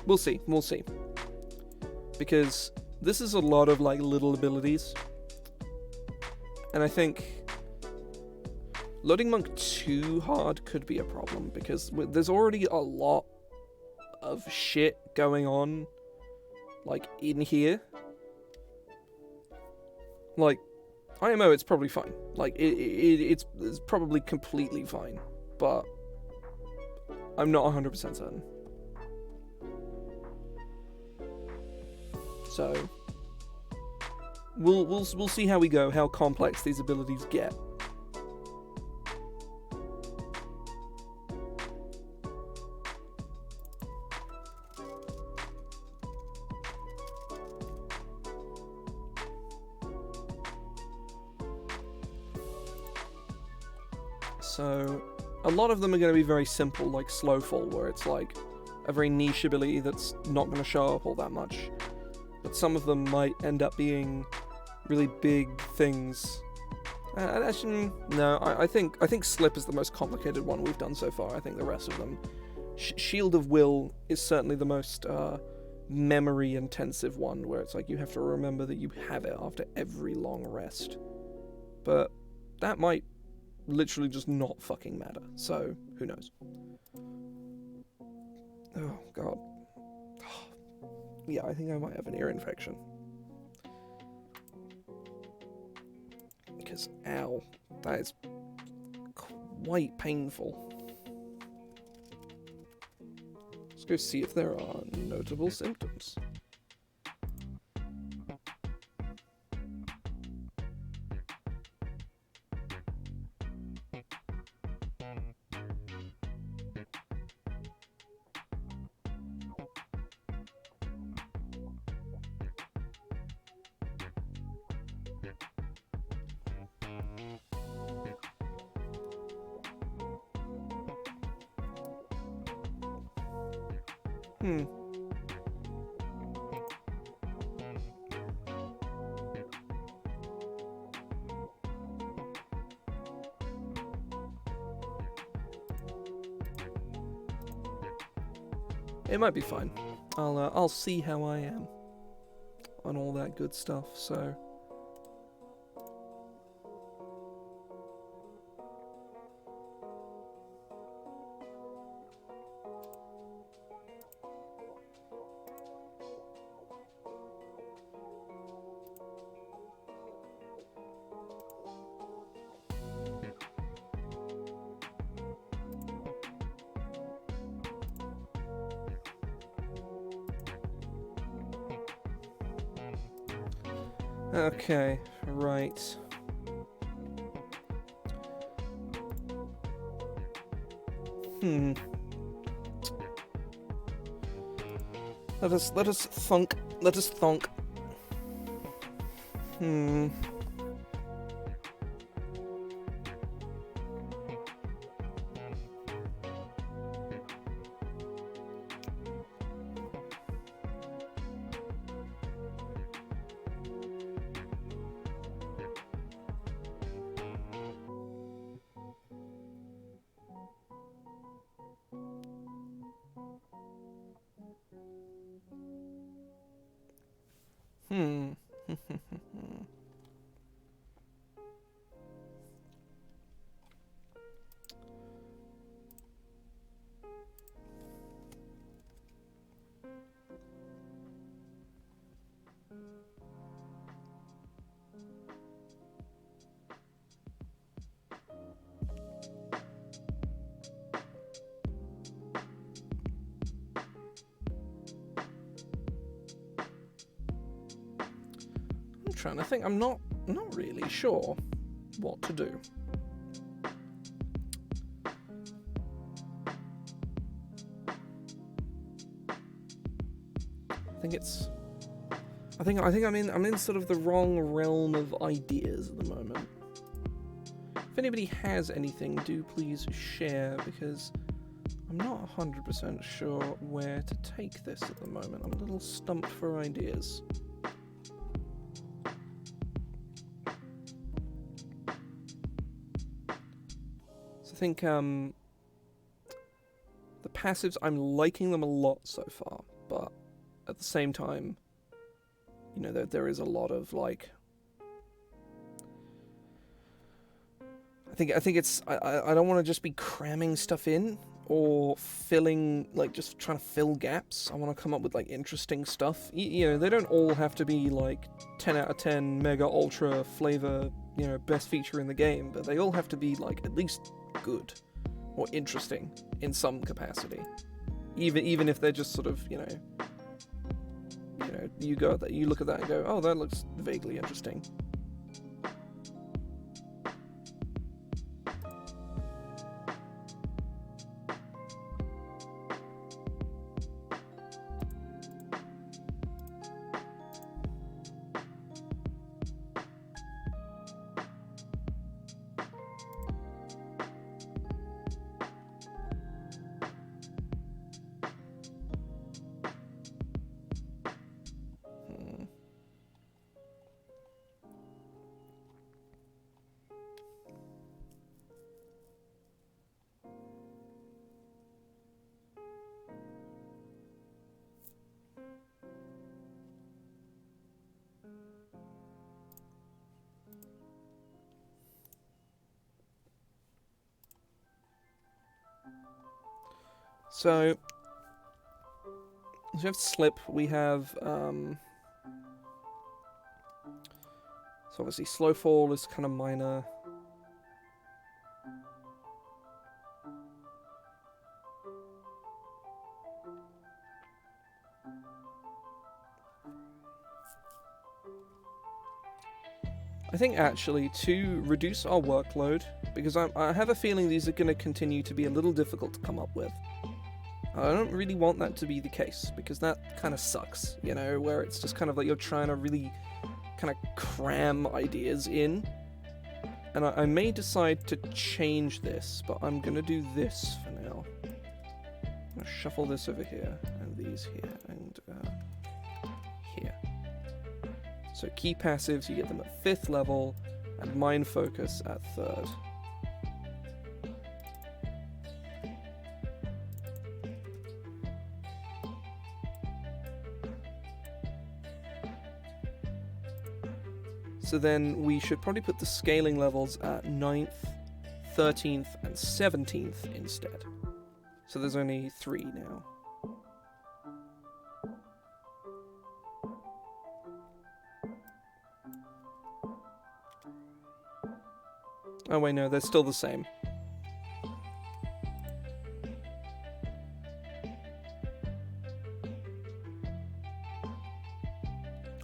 We'll see. Because this is a lot of like little abilities. And I think loading Monk too hard could be a problem because there's already a lot of shit going on like in here. Like IMO, it's probably fine. Like it's probably completely fine, but I'm not 100% certain. So we'll see how we go, how complex these abilities get. So a lot of them are going to be very simple, like Slowfall, where it's like a very niche ability that's not going to show up all that much. But some of them might end up being really big things. Actually, no, I think Slip is the most complicated one we've done so far. I think the rest of them... Shield of Will is certainly the most memory-intensive one, where it's like you have to remember that you have it after every long rest. But that might literally just not fucking matter, so who knows. Oh, God. Yeah, I think I might have an ear infection. Because, ow, that is quite painful. Let's go see if there are notable symptoms. It might be fine. I'll see how I am on all that good stuff. So. Okay, right. Let us thunk. Let us thonk. Trying to think. I'm not really sure what to do. I think I'm in sort of the wrong realm of ideas at the moment. If anybody has anything, do please share, because I'm not 100% sure where to take this at the moment. I'm a little stumped for ideas. I think the passives, I'm liking them a lot so far, but at the same time, you know, there is a lot of like, I think it's I don't want to just be cramming stuff in or filling, like just trying to fill gaps. I want to come up with like interesting stuff. You know, they don't all have to be like 10 out of 10 mega ultra flavor, you know, best feature in the game, but they all have to be like at least good or interesting in some capacity, even if they're just sort of, you know, you look at that and go, oh, that looks vaguely interesting. So we have slip, we have so obviously slow fall is kind of minor. I think actually to reduce our workload, because I have a feeling these are going to continue to be a little difficult to come up with. I don't really want that to be the case, because that kind of sucks, you know, where it's just kind of like you're trying to really kind of cram ideas in. And I may decide to change this, but I'm going to do this for now. I'm going to shuffle this over here, and these here, and here. So key passives, you get them at 5th level, and mind focus at 3rd. So then we should probably put the scaling levels at 9th, 13th, and 17th instead. So there's only 3 now. Oh wait, no, they're still the same.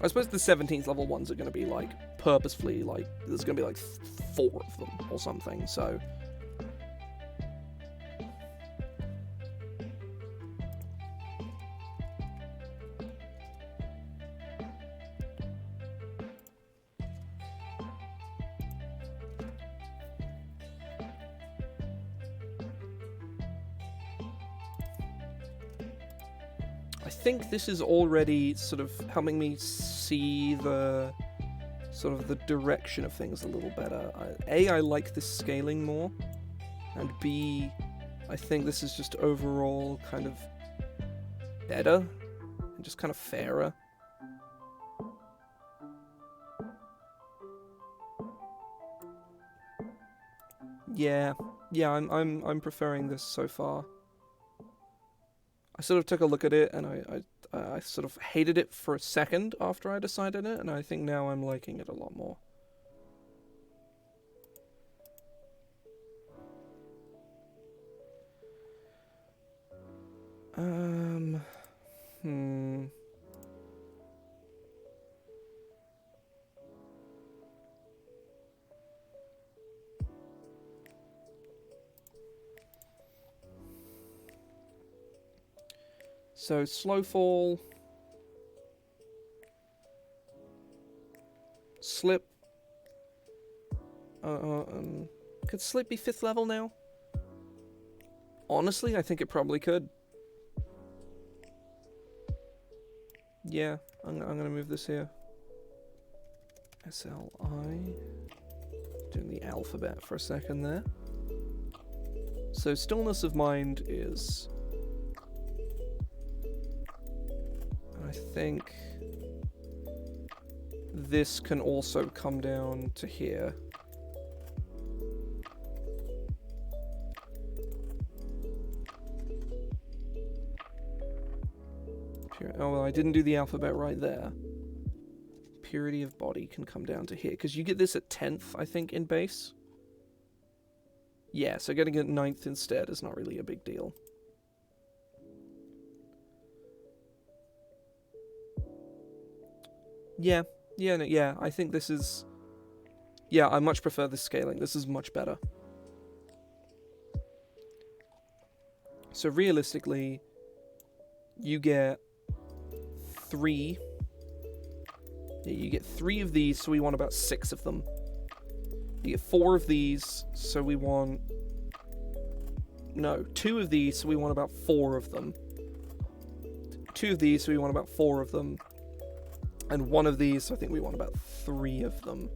I suppose the 17th level ones are going to be, like, purposefully, like, there's going to be, like, 4 of them or something, so... I think this is already sort of helping me see the sort of the direction of things a little better. I like this scaling more, and B, I think this is just overall kind of better and just kind of fairer. Yeah, I'm preferring this so far. I sort of took a look at it, and I sort of hated it for a second after I decided it, and I think now I'm liking it a lot more. So, slow fall, slip, could slip be 5th level now? Honestly, I think it probably could. Yeah, I'm gonna move this here. SLI, doing the alphabet for a second there. So, stillness of mind is... I think this can also come down to here. Oh, well, I didn't do the alphabet right there. Purity of body can come down to here, because you get this at 10th, I think, in base. Yeah, so getting it 9th instead is not really a big deal. Yeah, I think this is... Yeah, I much prefer this scaling. This is much better. So realistically, you get 3. Yeah, you get 3 of these, so we want about 6 of them. You get 4 of these, so we want... No, 2 of these, so we want about 4 of them. 2 of these, so we want about 4 of them. And 1 of these, so I think we want about 3 of them.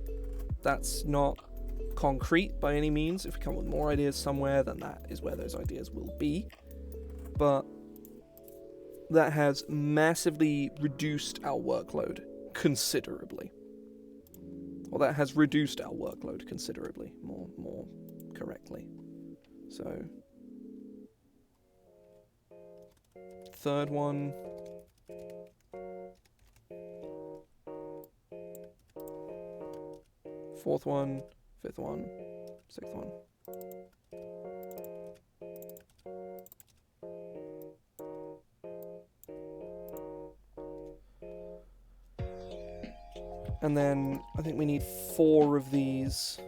That's not concrete by any means. If we come up with more ideas somewhere, then that is where those ideas will be. But that has massively reduced our workload considerably. Well, that has reduced our workload considerably, more correctly. So, 3rd one. 4th one, 5th one, 6th one. And then I think we need 4 of these.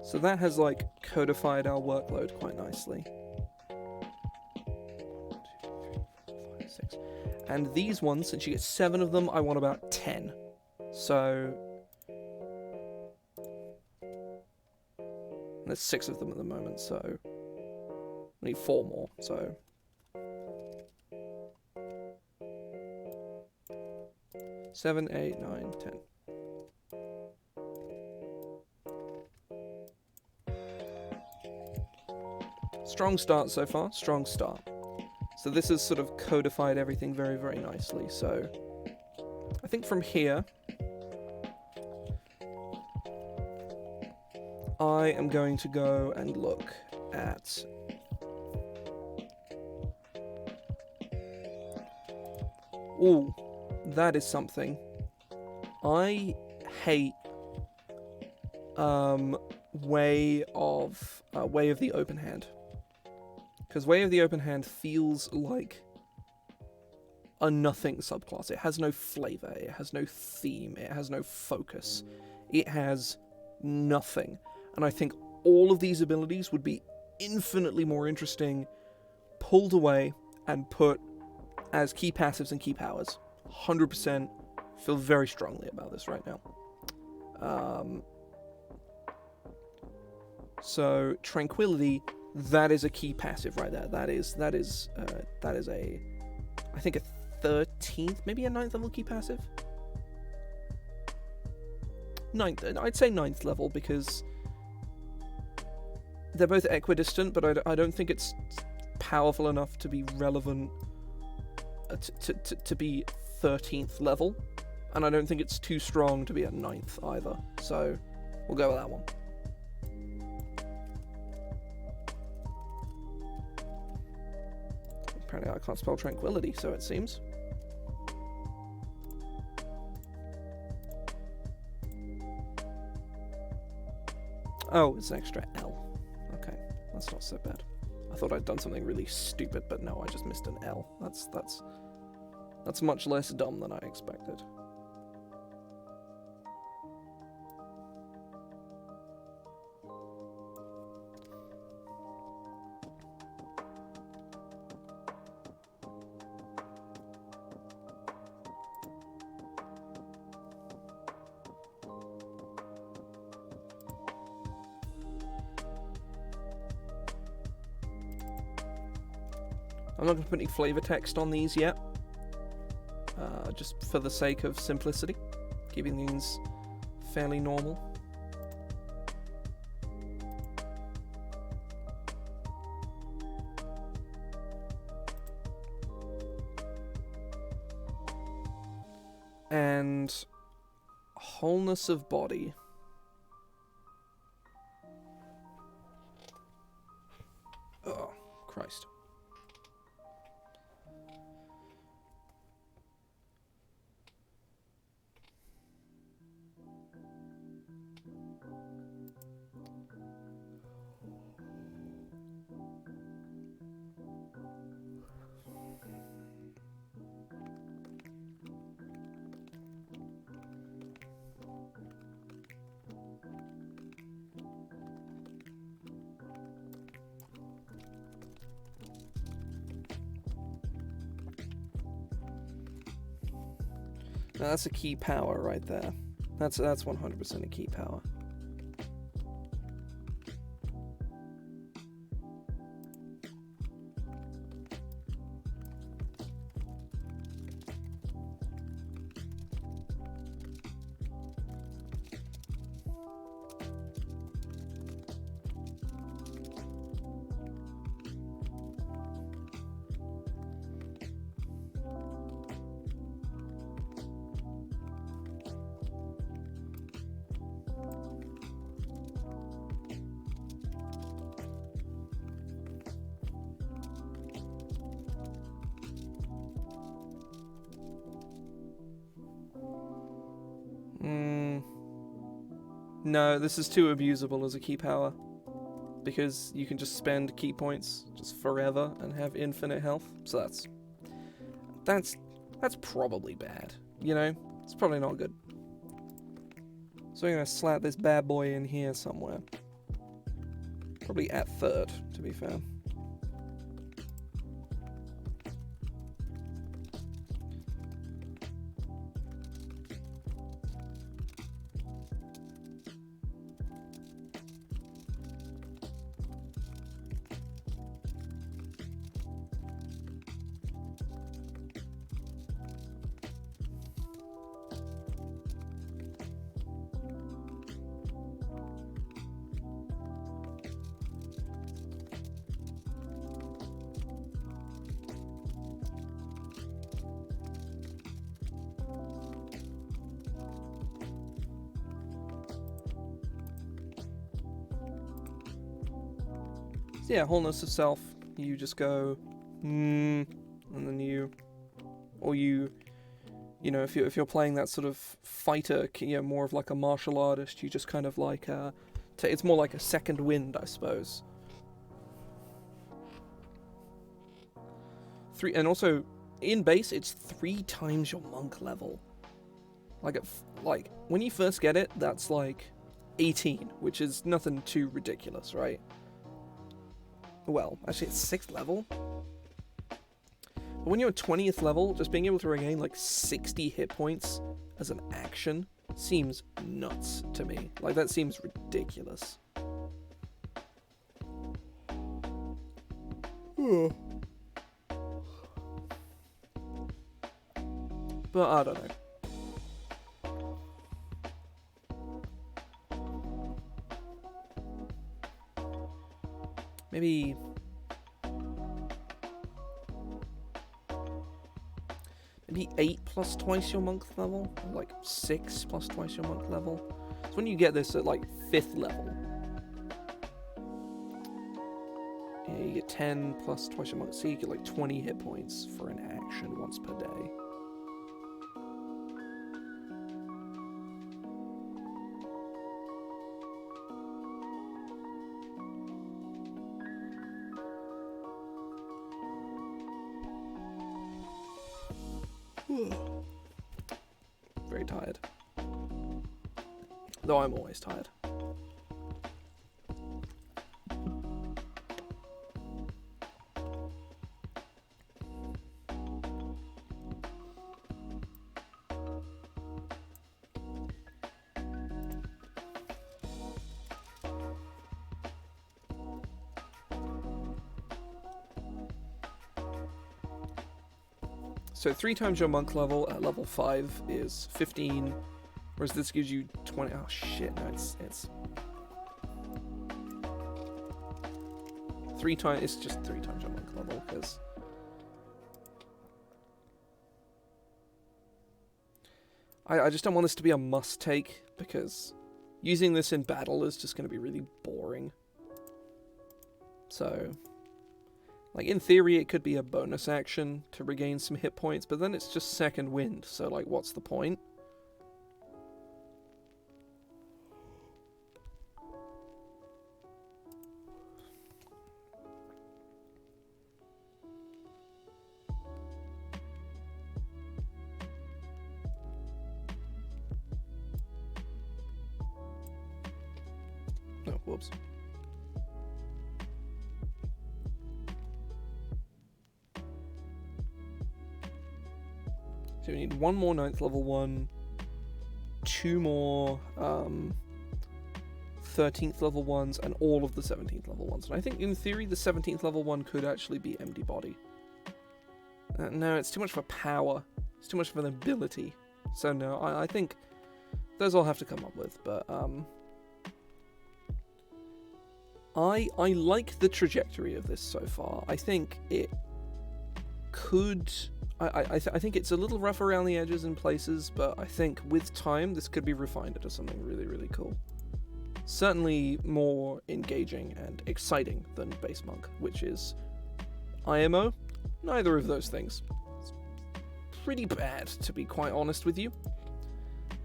So that has, like, codified our workload quite nicely. 1, 2, 3, 4, 5, 6. And these ones, since you get 7 of them, I want about 10. So... there's 6 of them at the moment, so we need 4 more, so... Seven, 8, 9, 10. Strong start so far, strong start. So this has sort of codified everything very, very nicely. So I think from here, I am going to go and look at... Ooh, that is something. I hate Way of the Open Hand. Because Way of the Open Hand feels like a nothing subclass. It has no flavor, it has no theme, it has no focus. It has nothing. And I think all of these abilities would be infinitely more interesting pulled away and put as key passives and key powers. 100% feel very strongly about this right now. So Tranquility, that is a key passive right there. That is a, I think a 13th, maybe a 9th level key passive. 9th, I'd say 9th level because they're both equidistant, but I don't think it's powerful enough to be relevant to be 13th level, and I don't think it's too strong to be a 9th either. So we'll go with that one. Apparently I can't spell Tranquility, so it seems. Oh, it's an extra L. Okay, that's not so bad. I thought I'd done something really stupid, but no, I just missed an L. That's much less dumb than I expected. I'm not going to put any flavor text on these yet, just for the sake of simplicity, keeping things fairly normal. And wholeness of body. Oh, Christ. Now that's a key power right there. That's 100% a key power. No, this is too abusable as a key power, because you can just spend key points just forever and have infinite health. So that's probably bad, you know? It's probably not good. So I'm gonna slap this bad boy in here somewhere. Probably at 3rd, to be fair. yeah, wholeness of self. You just go, and then you know, if you're playing that sort of fighter, you know, more of like a martial artist, you just kind of like it's more like a second wind, I suppose. And also in base, it's 3 times your monk level. Like when you first get it, that's like 18, which is nothing too ridiculous, right? Well, actually, it's 6th level. But when you're at 20th level, just being able to regain like 60 hit points as an action seems nuts to me. Like, that seems ridiculous. But I don't know. Maybe 8 plus twice your monk level, or like 6 plus twice your monk level. So when you get this at like 5th level, yeah, you get 10 plus twice your monk. So you get like 20 hit points for an action once per day. Very tired. Though I'm always tired. So 3 times your monk level at level 5 is 15, whereas this gives you 20. Oh shit, no, it's 3 times. It's just 3 times your monk level, because I just don't want this to be a must take, because using this in battle is just going to be really boring. So, like, in theory, it could be a bonus action to regain some hit points, but then it's just second wind, so, like, what's the point? Oh, whoops. So we need 1 more 9th level 1, 2 more 13th level 1s, and all of the 17th level 1s. And I think, in theory, the 17th level 1 could actually be empty body. No, it's too much for power. It's too much of an ability. So no, I think those I'll have to come up with. But I like the trajectory of this so far. I think it could... I think it's a little rough around the edges in places, but I think with time this could be refined into something really, really cool. Certainly more engaging and exciting than Base Monk, which is IMO. Neither of those things. It's pretty bad, to be quite honest with you.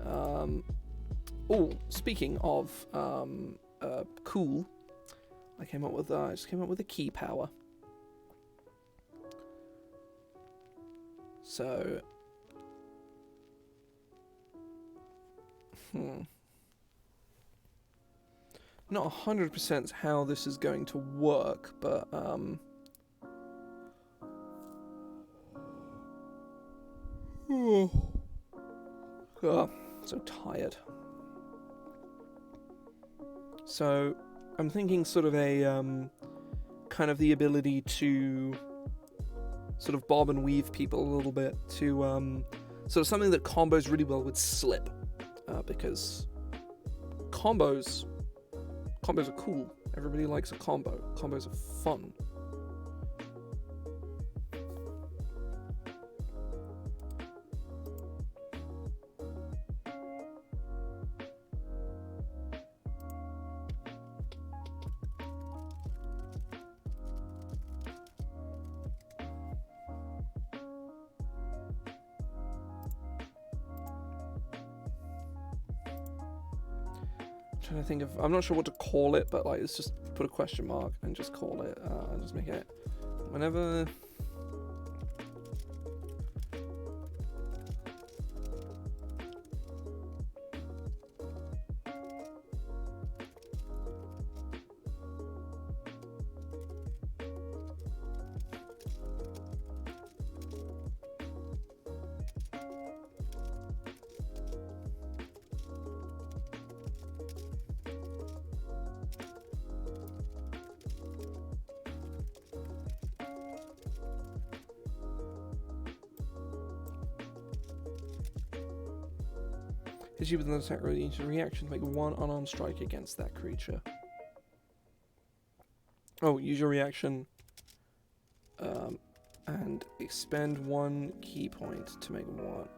Oh, speaking of cool, I just came up with a key power. So, not 100% how this is going to work, but oh, so tired. So, I'm thinking sort of a kind of the ability to sort of bob and weave people a little bit, to sort of something that combos really well with slip, because combos are cool. Everybody likes a combo. Combos are fun. trying to think of. I'm not sure what to call it, but like, let's just put a question mark and just call it. And just make it whenever. Hits you with an attack roll, you use a reaction to make one unarmed strike against that creature. Oh, use your reaction and expend 1 key point to make 1.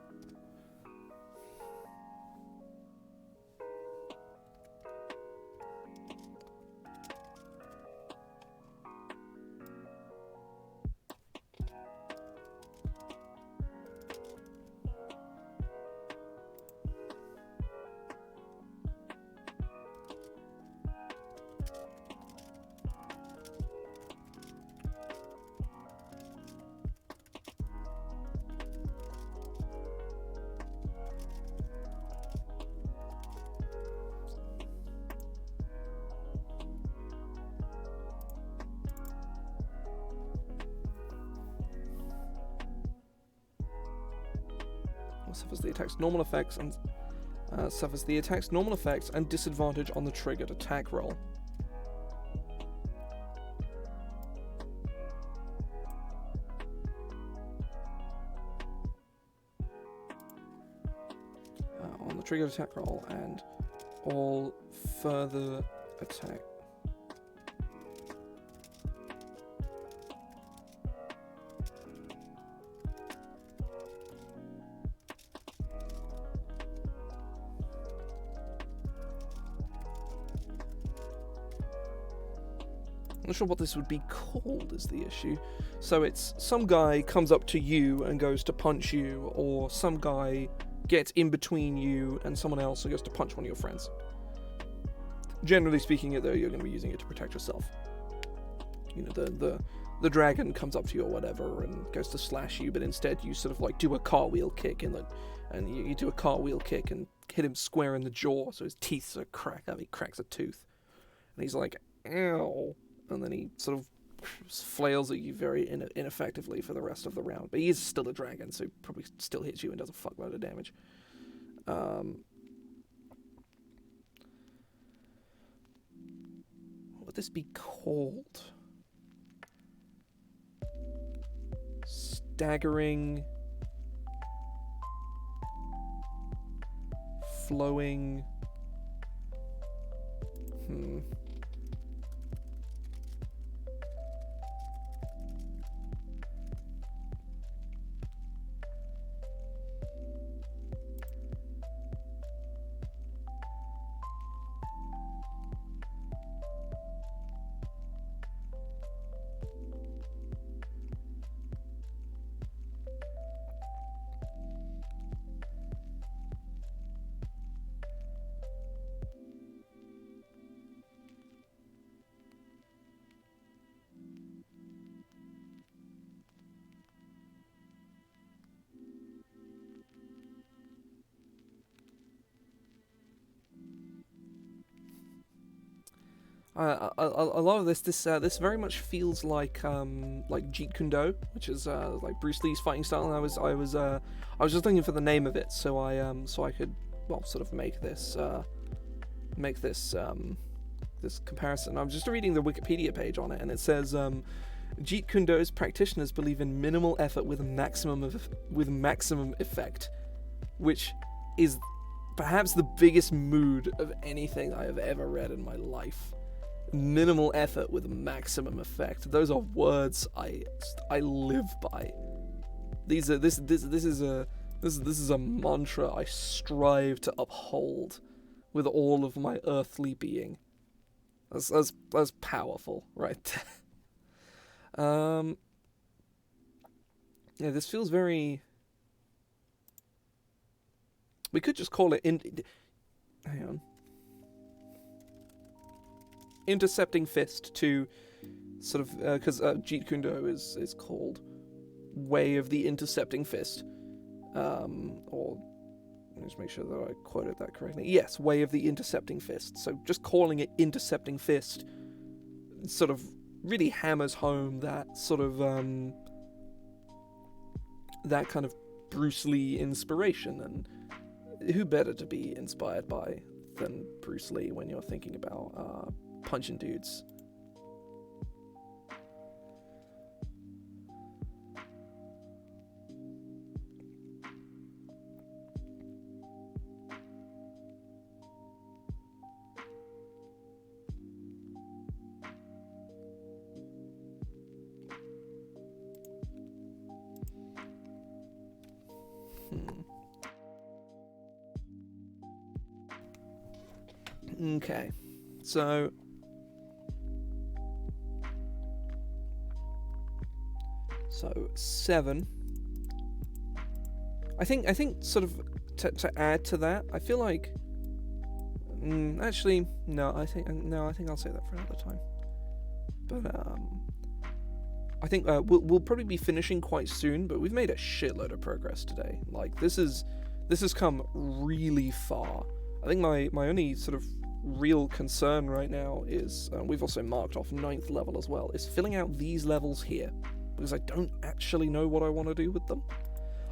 Suffers the attack's normal effects and disadvantage on the triggered attack roll. On the triggered attack roll and all further attack. I'm not sure what this would be called is the issue. So it's some guy comes up to you and goes to punch you, or some guy gets in between you and someone else and goes to punch one of your friends. Generally speaking, though, you're going to be using it to protect yourself. You know, the dragon comes up to you or whatever and goes to slash you, but instead you sort of like do a cartwheel kick and you do a cartwheel kick and hit him square in the jaw, so his teeth sort of crack up. He cracks a tooth, and he's like, "Ow." And then he sort of flails at you very ineffectively for the rest of the round. But he is still a dragon, so he probably still hits you and does a fuckload of damage. What would this be called? Staggering... flowing... A lot of this very much feels like Jeet Kune Do, which is like Bruce Lee's fighting style. And I was just looking for the name of it, so I could sort of make this this comparison. I'm just reading the Wikipedia page on it, and it says Jeet Kune Do's practitioners believe in minimal effort with maximum effect, which is perhaps the biggest mood of anything I have ever read in my life. Minimal effort with maximum effect. Those are words I live by. This is a mantra I strive to uphold with all of my earthly being. That's powerful, right? Yeah, this feels very. We could just call it hang on. intercepting fist to sort of because Jeet Kune Do is called Way of the Intercepting Fist, or let me just make sure that I quoted that correctly. Yes, Way of the Intercepting Fist. So just calling it Intercepting Fist sort of really hammers home that sort of that kind of Bruce Lee inspiration, and who better to be inspired by than Bruce Lee when you're thinking about punching dudes. Okay, so seven. I think sort of to add to that, I feel like actually no, I think I'll say that for another time. But I think we'll probably be finishing quite soon. But we've made a shitload of progress today. Like this has come really far. I think my only sort of real concern right now is, we've also marked off 9th level as well, is filling out these levels here, because I don't actually know what I want to do with them.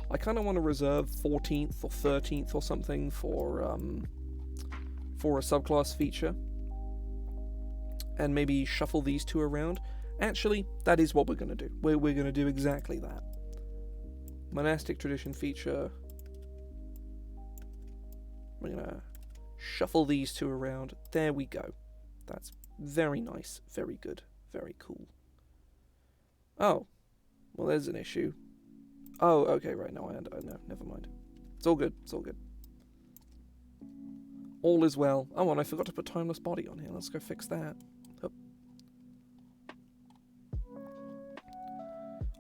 I kind of want to reserve 14th or 13th or something for a subclass feature, and maybe shuffle these two around. Actually, that is what we're going to do. We're going to do exactly that. Monastic tradition feature. We're going to shuffle these two around. There we go. That's very nice, very good, very cool. Oh, well, there's an issue. Oh, okay, right, no, no, never mind. It's all good, it's all good. All is well. Oh, and I forgot to put Timeless Body on here. Let's go fix that. Oh.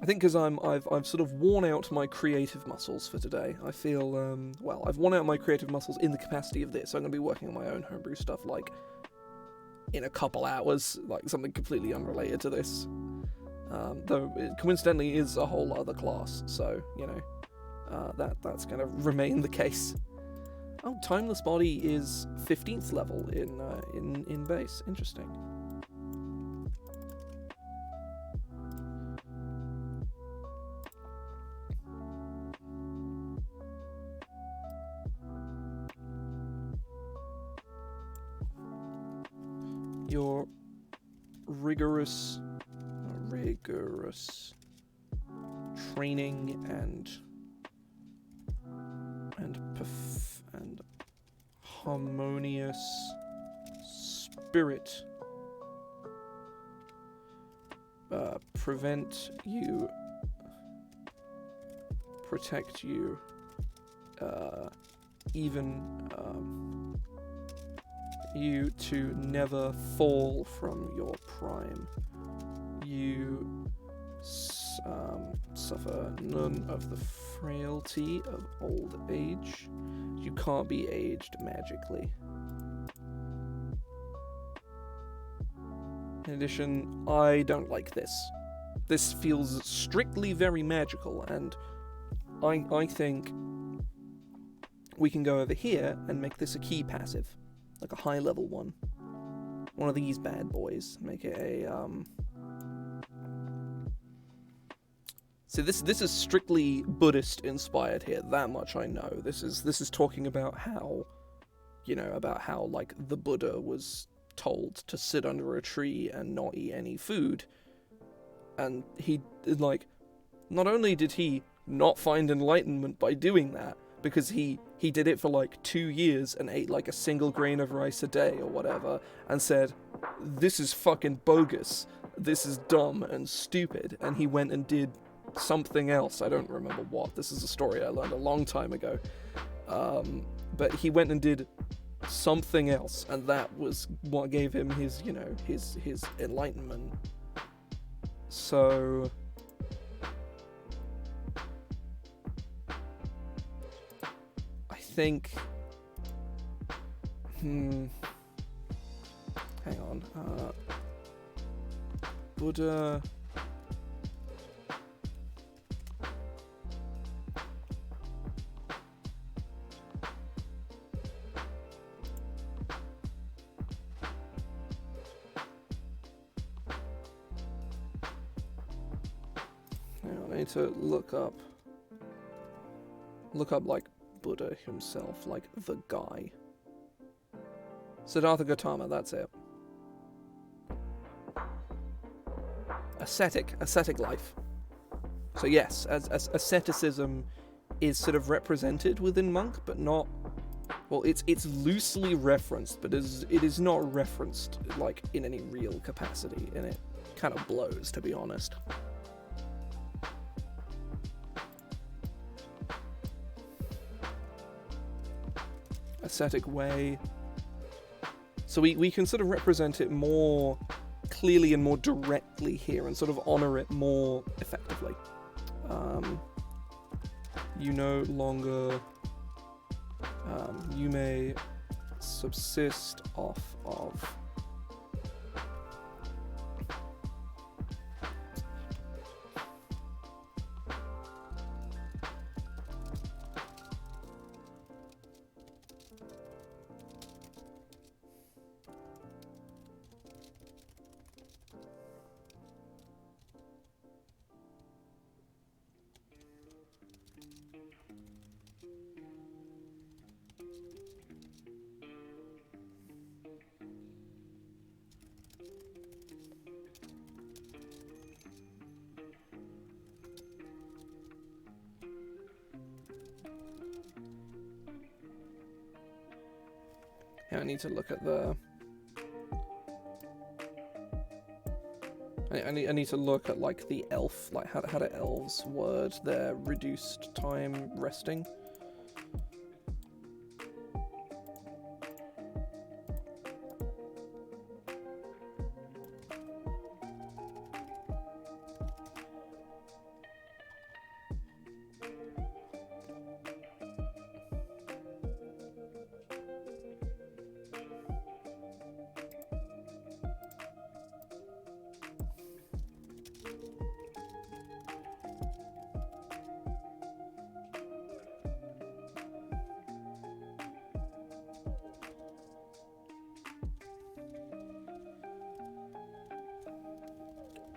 I think because I've sort of worn out my creative muscles for today. I feel, well, I've worn out my creative muscles in the capacity of this. I'm going to be working on my own homebrew stuff, like, in a couple hours, like something completely unrelated to this. Though it coincidentally is a whole other class, so, you know, that's going to remain the case. Oh, Timeless Body is 15th level in base. Interesting. Your rigorous training and harmonious spirit protect you, even you to never fall from your prime. You suffer none of the frailty of old age. You can't be aged magically. In addition, I don't like this. This feels strictly very magical, and I think we can go over here and make this a key passive, like a high level one. One of these bad boys. Make it a So this is strictly Buddhist inspired here. That much I know. This is talking about how, you know, like the Buddha was told to sit under a tree and not eat any food, and he, like, not only did he not find enlightenment by doing that, because he did it for like 2 years and ate like a single grain of rice a day or whatever, and said, this is fucking bogus, this is dumb and stupid, and he went and did something else. I don't remember what. This is a story I learned a long time ago. But he went and did something else, and that was what gave him his, you know, his enlightenment. So I think hang on. Buddha. Hang on, I need to look up like Buddha himself, like the guy. Siddhartha Gautama, that's it. Ascetic life. So yes, as asceticism is sort of represented within monk, but not. Well, it's loosely referenced, but it is not referenced like in any real capacity, and it kind of blows, to be honest. Ascetic way. So we can sort of represent it more clearly and more directly here, and sort of honor it more effectively. You no longer. You may subsist off of. I need to look at the. I need to look at like the elf, like how do elves word their reduced time resting.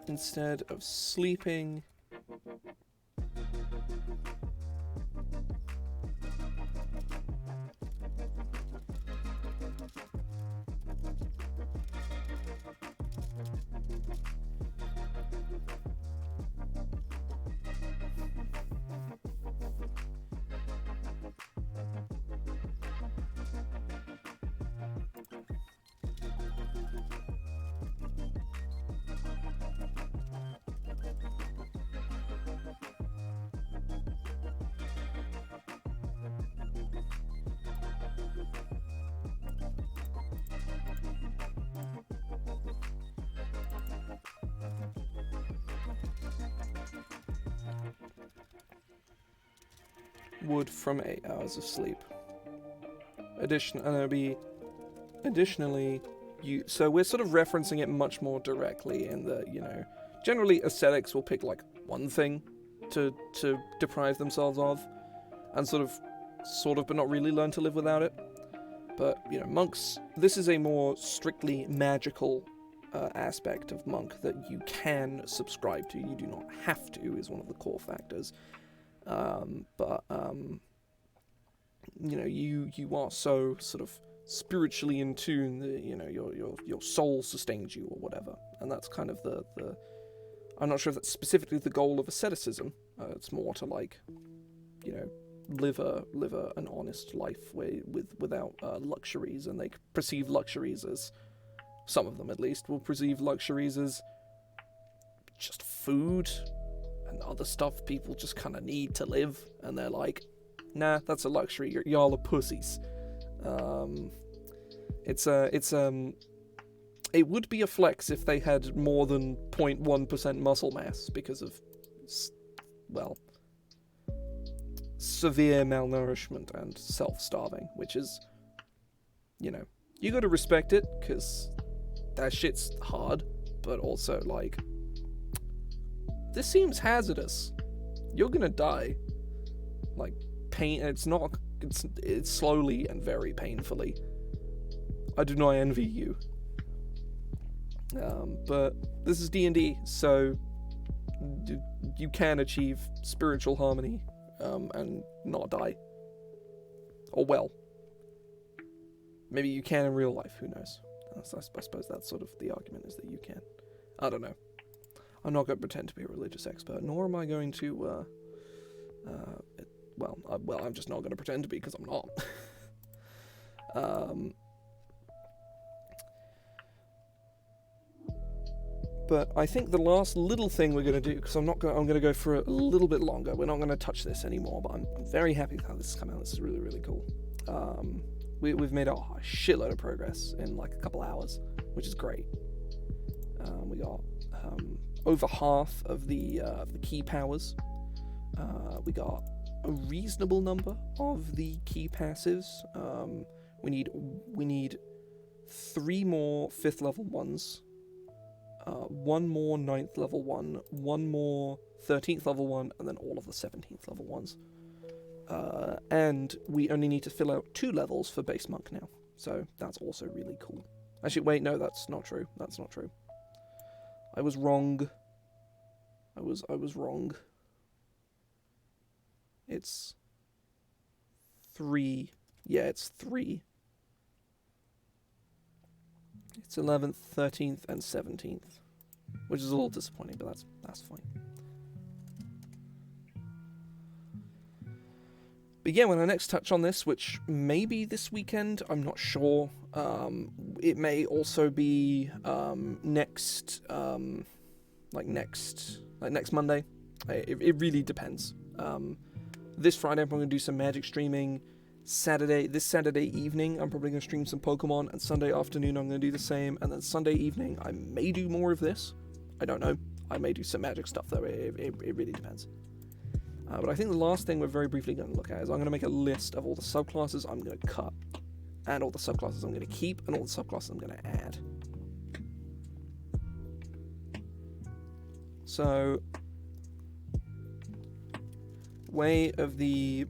Instead of sleeping, would from 8 hours of sleep. Additionally, so we're sort of referencing it much more directly in that, generally ascetics will pick like one thing to deprive themselves of, and sort of, but not really learn to live without it. But, monks, this is a more strictly magical aspect of monk that you can subscribe to. You do not have to, is one of the core factors. You are so sort of spiritually in tune that, your soul sustains you or whatever. And that's kind of the I'm not sure if that's specifically the goal of asceticism. It's more to like, live an honest life without luxuries, and they perceive luxuries as, some of them at least, will perceive luxuries as just food and other stuff people just kind of need to live, and they're like, nah, that's a luxury, y'all are pussies. It would be a flex if they had more than 0.1% muscle mass because of, severe malnourishment and self-starving, which is, you gotta respect it, because that shit's hard, but also, like, this seems hazardous. You're gonna die. Like, pain, it's slowly and very painfully. I do not envy you. But this is D&D, so you can achieve spiritual harmony, and not die. Or, well, maybe you can in real life, who knows? I suppose that's sort of the argument, is that you can. I don't know. I'm not going to pretend to be a religious expert, nor am I going to, I'm just not going to pretend to be, because I'm not. But I think the last little thing we're going to do, because I'm going to go for a little bit longer. We're not going to touch this anymore, but I'm very happy with how this has come out. This is really, really cool. We've made a shitload of progress in like a couple hours, which is great. We got over half of the key powers. We got a reasonable number of the key passives. We need 3 more 5th level ones. 1 more 9th level 1, 1 more 13th level 1, and then all of the 17th level ones. And we only need to fill out 2 levels for base monk now, so that's also really cool. Actually, wait, no, that's not true. That's not true. I was wrong. I was wrong. It's 3. Yeah, it's 3. It's 11th, 13th, and 17th, which is a little disappointing, but that's fine. But yeah, when I next touch on this, which may be this weekend, I'm not sure. It may also be next Monday. It really depends. This Friday, I'm going to do some Magic streaming. This Saturday evening, I'm probably going to stream some Pokemon, and Sunday afternoon, I'm going to do the same, and then Sunday evening, I may do more of this. I don't know. I may do some Magic stuff, though. It really depends. But I think the last thing we're very briefly going to look at is I'm going to make a list of all the subclasses I'm going to cut, and all the subclasses I'm going to keep, and all the subclasses I'm going to add. So, Way of the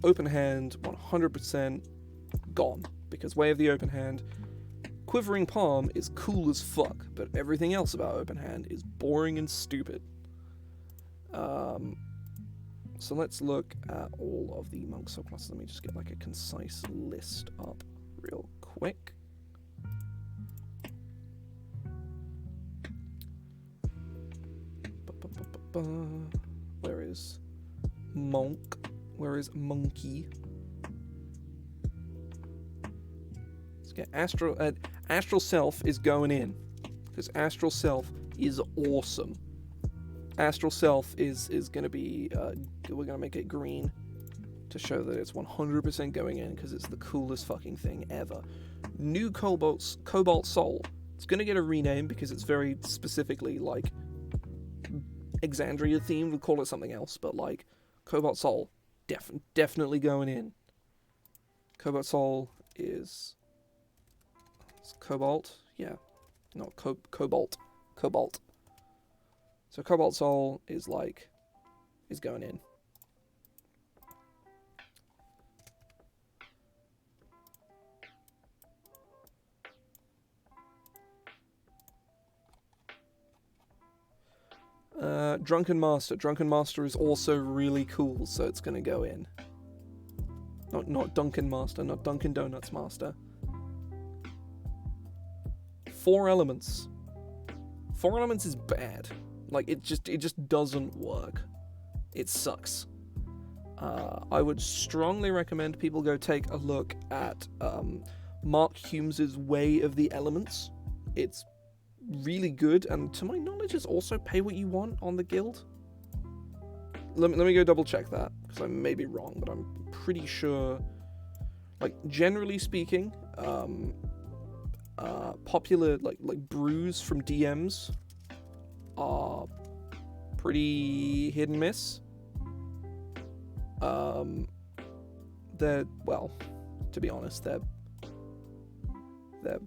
Open Hand, 100% gone, because Way of the Open Hand, Quivering Palm is cool as fuck, but everything else about Open Hand is boring and stupid. So let's look at all of the monk subclasses. Let me just get like a concise list up real quick. Where is Monk? Where is Monkey? Let's get Astral Self is going in, because Astral Self is awesome. Astral Self is going to be, we're going to make it green to show that it's 100% going in, because it's the coolest fucking thing ever. New Cobalt Soul. It's going to get a rename because it's very specifically, like, Exandria themed. We'll call it something else, but, like, Cobalt Soul, definitely going in. Cobalt Soul is... It's Cobalt? Yeah. No, Cobalt. Cobalt. So Cobalt Soul is going in. Drunken Master. Drunken Master is also really cool, so it's gonna go in. Not Dunkin' Master, not Dunkin' Donuts Master. 4 Elements. 4 Elements is bad. Like, it just doesn't work. It sucks. I would strongly recommend people go take a look at Mark Humes' Way of the Elements. It's really good, and to my knowledge, it's also pay what you want on the guild. Let me go double check that, because I may be wrong, but I'm pretty sure. Like, generally speaking, popular like brews from DMs are pretty hit and miss. They're, well, to be honest, they're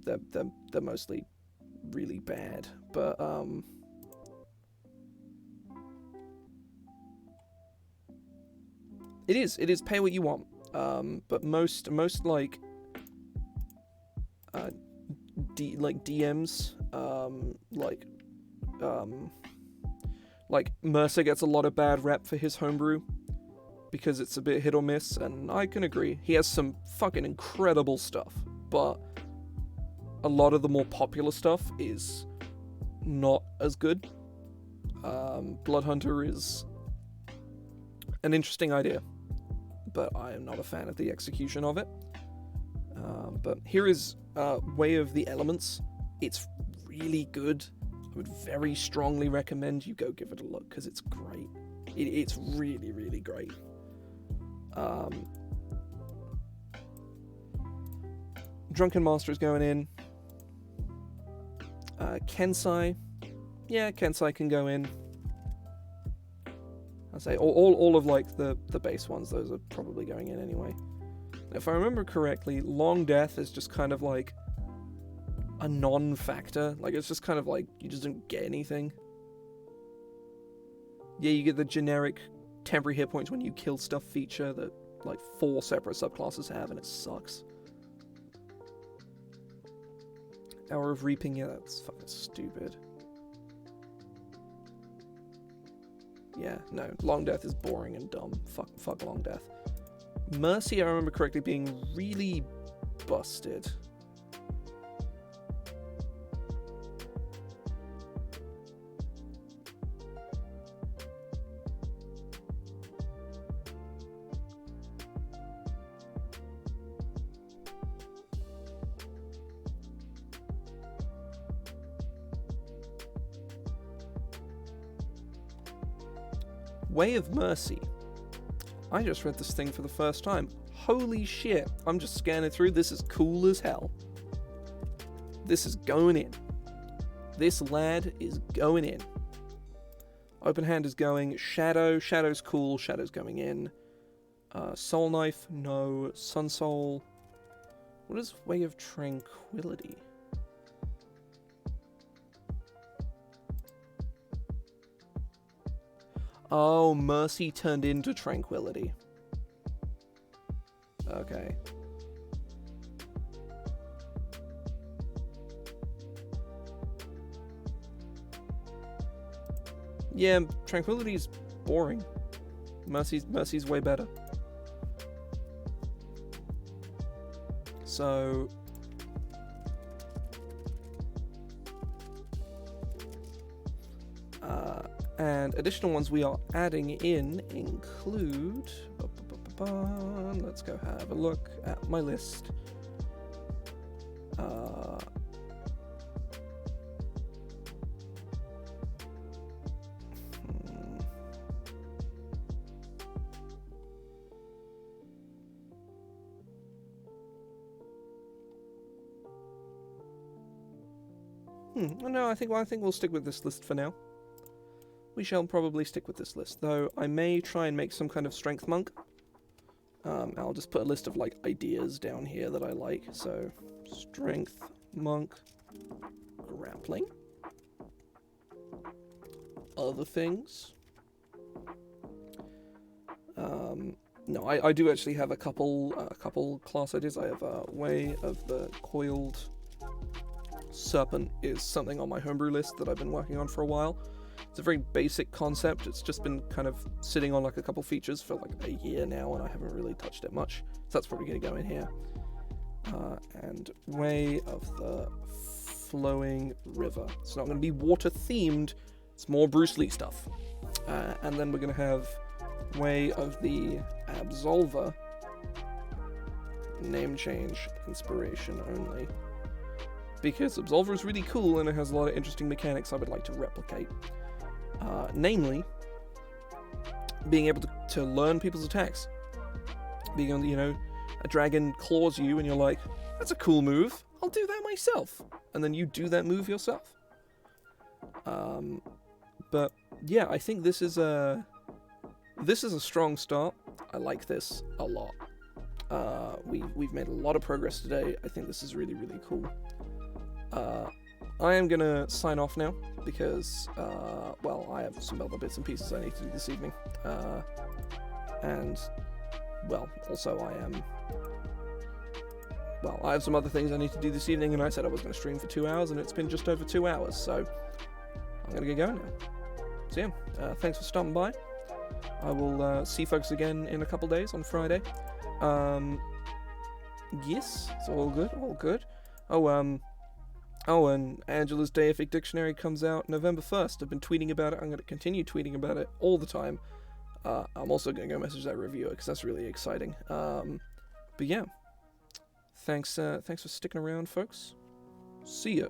they're mostly really bad. But it is pay what you want. But most like DMs, like Mercer gets a lot of bad rep for his homebrew because it's a bit hit or miss, and I can agree. He has some fucking incredible stuff, but a lot of the more popular stuff is not as good. Bloodhunter is an interesting idea, but I am not a fan of the execution of it. But here is Way of the Elements. It's really good. I would very strongly recommend you go give it a look, because it's great. It's really, really great. Drunken Master is going in. Kensai. Yeah, Kensai can go in. I'd say all of like the base ones, those are probably going in anyway. If I remember correctly, Long Death is just kind of like a non-factor. Like, it's just kind of like, you just don't get anything. Yeah, you get the generic temporary hit points when you kill stuff feature that like 4 separate subclasses have, and it sucks. Hour of Reaping, yeah, that's fucking stupid. Yeah, no, Long Death is boring and dumb. Fuck Long Death. Mercy, I remember correctly, being really busted. Way of Mercy. I just read this thing for the first time. Holy shit. I'm just scanning through. This is cool as hell. This is going in. This lad is going in. Open Hand is going. Shadow. Shadow's cool. Shadow's going in. Soul Knife. No. Sun Soul. What is Way of Tranquility? Oh, Mercy turned into Tranquility. Okay. Yeah, Tranquility's boring. Mercy's way better. So and additional ones we are adding in include... Let's go have a look at my list. No, I think we'll stick with this list for now. We shall probably stick with this list, though I may try and make some kind of strength monk. I'll just put a list of like ideas down here that I like. So, strength monk, grappling, other things. No, I do actually have a couple class ideas. I have a Way of the Coiled Serpent is something on my homebrew list that I've been working on for a while. It's a very basic concept. It's just been kind of sitting on like a couple features for like a year now, and I haven't really touched it much. So that's probably going to go in here. And Way of the Flowing River. It's not going to be water themed. It's more Bruce Lee stuff. And then we're going to have Way of the Absolver. Name change, inspiration only. Because Absolver is really cool and it has a lot of interesting mechanics I would like to replicate. Namely, being able to learn people's attacks. Being on, a dragon claws you and you're like, that's a cool move, I'll do that myself. And then you do that move yourself. But yeah, I think this is a strong start. I like this a lot. We've made a lot of progress today. I think this is really, really cool. I am going to sign off now because, well, I have some other bits and pieces I need to do this evening. And, well, also I have some other things I need to do this evening, and I said I was going to stream for 2 hours, and it's been just over 2 hours, so I'm going to get going now. So yeah, thanks for stopping by. I will see folks again in a couple days on Friday. Yes, it's all good, all good. Oh, and Angela's Deific Dictionary comes out November 1st. I've been tweeting about it. I'm going to continue tweeting about it all the time. I'm also going to go message that reviewer because that's really exciting. But yeah, thanks for sticking around, folks. See ya.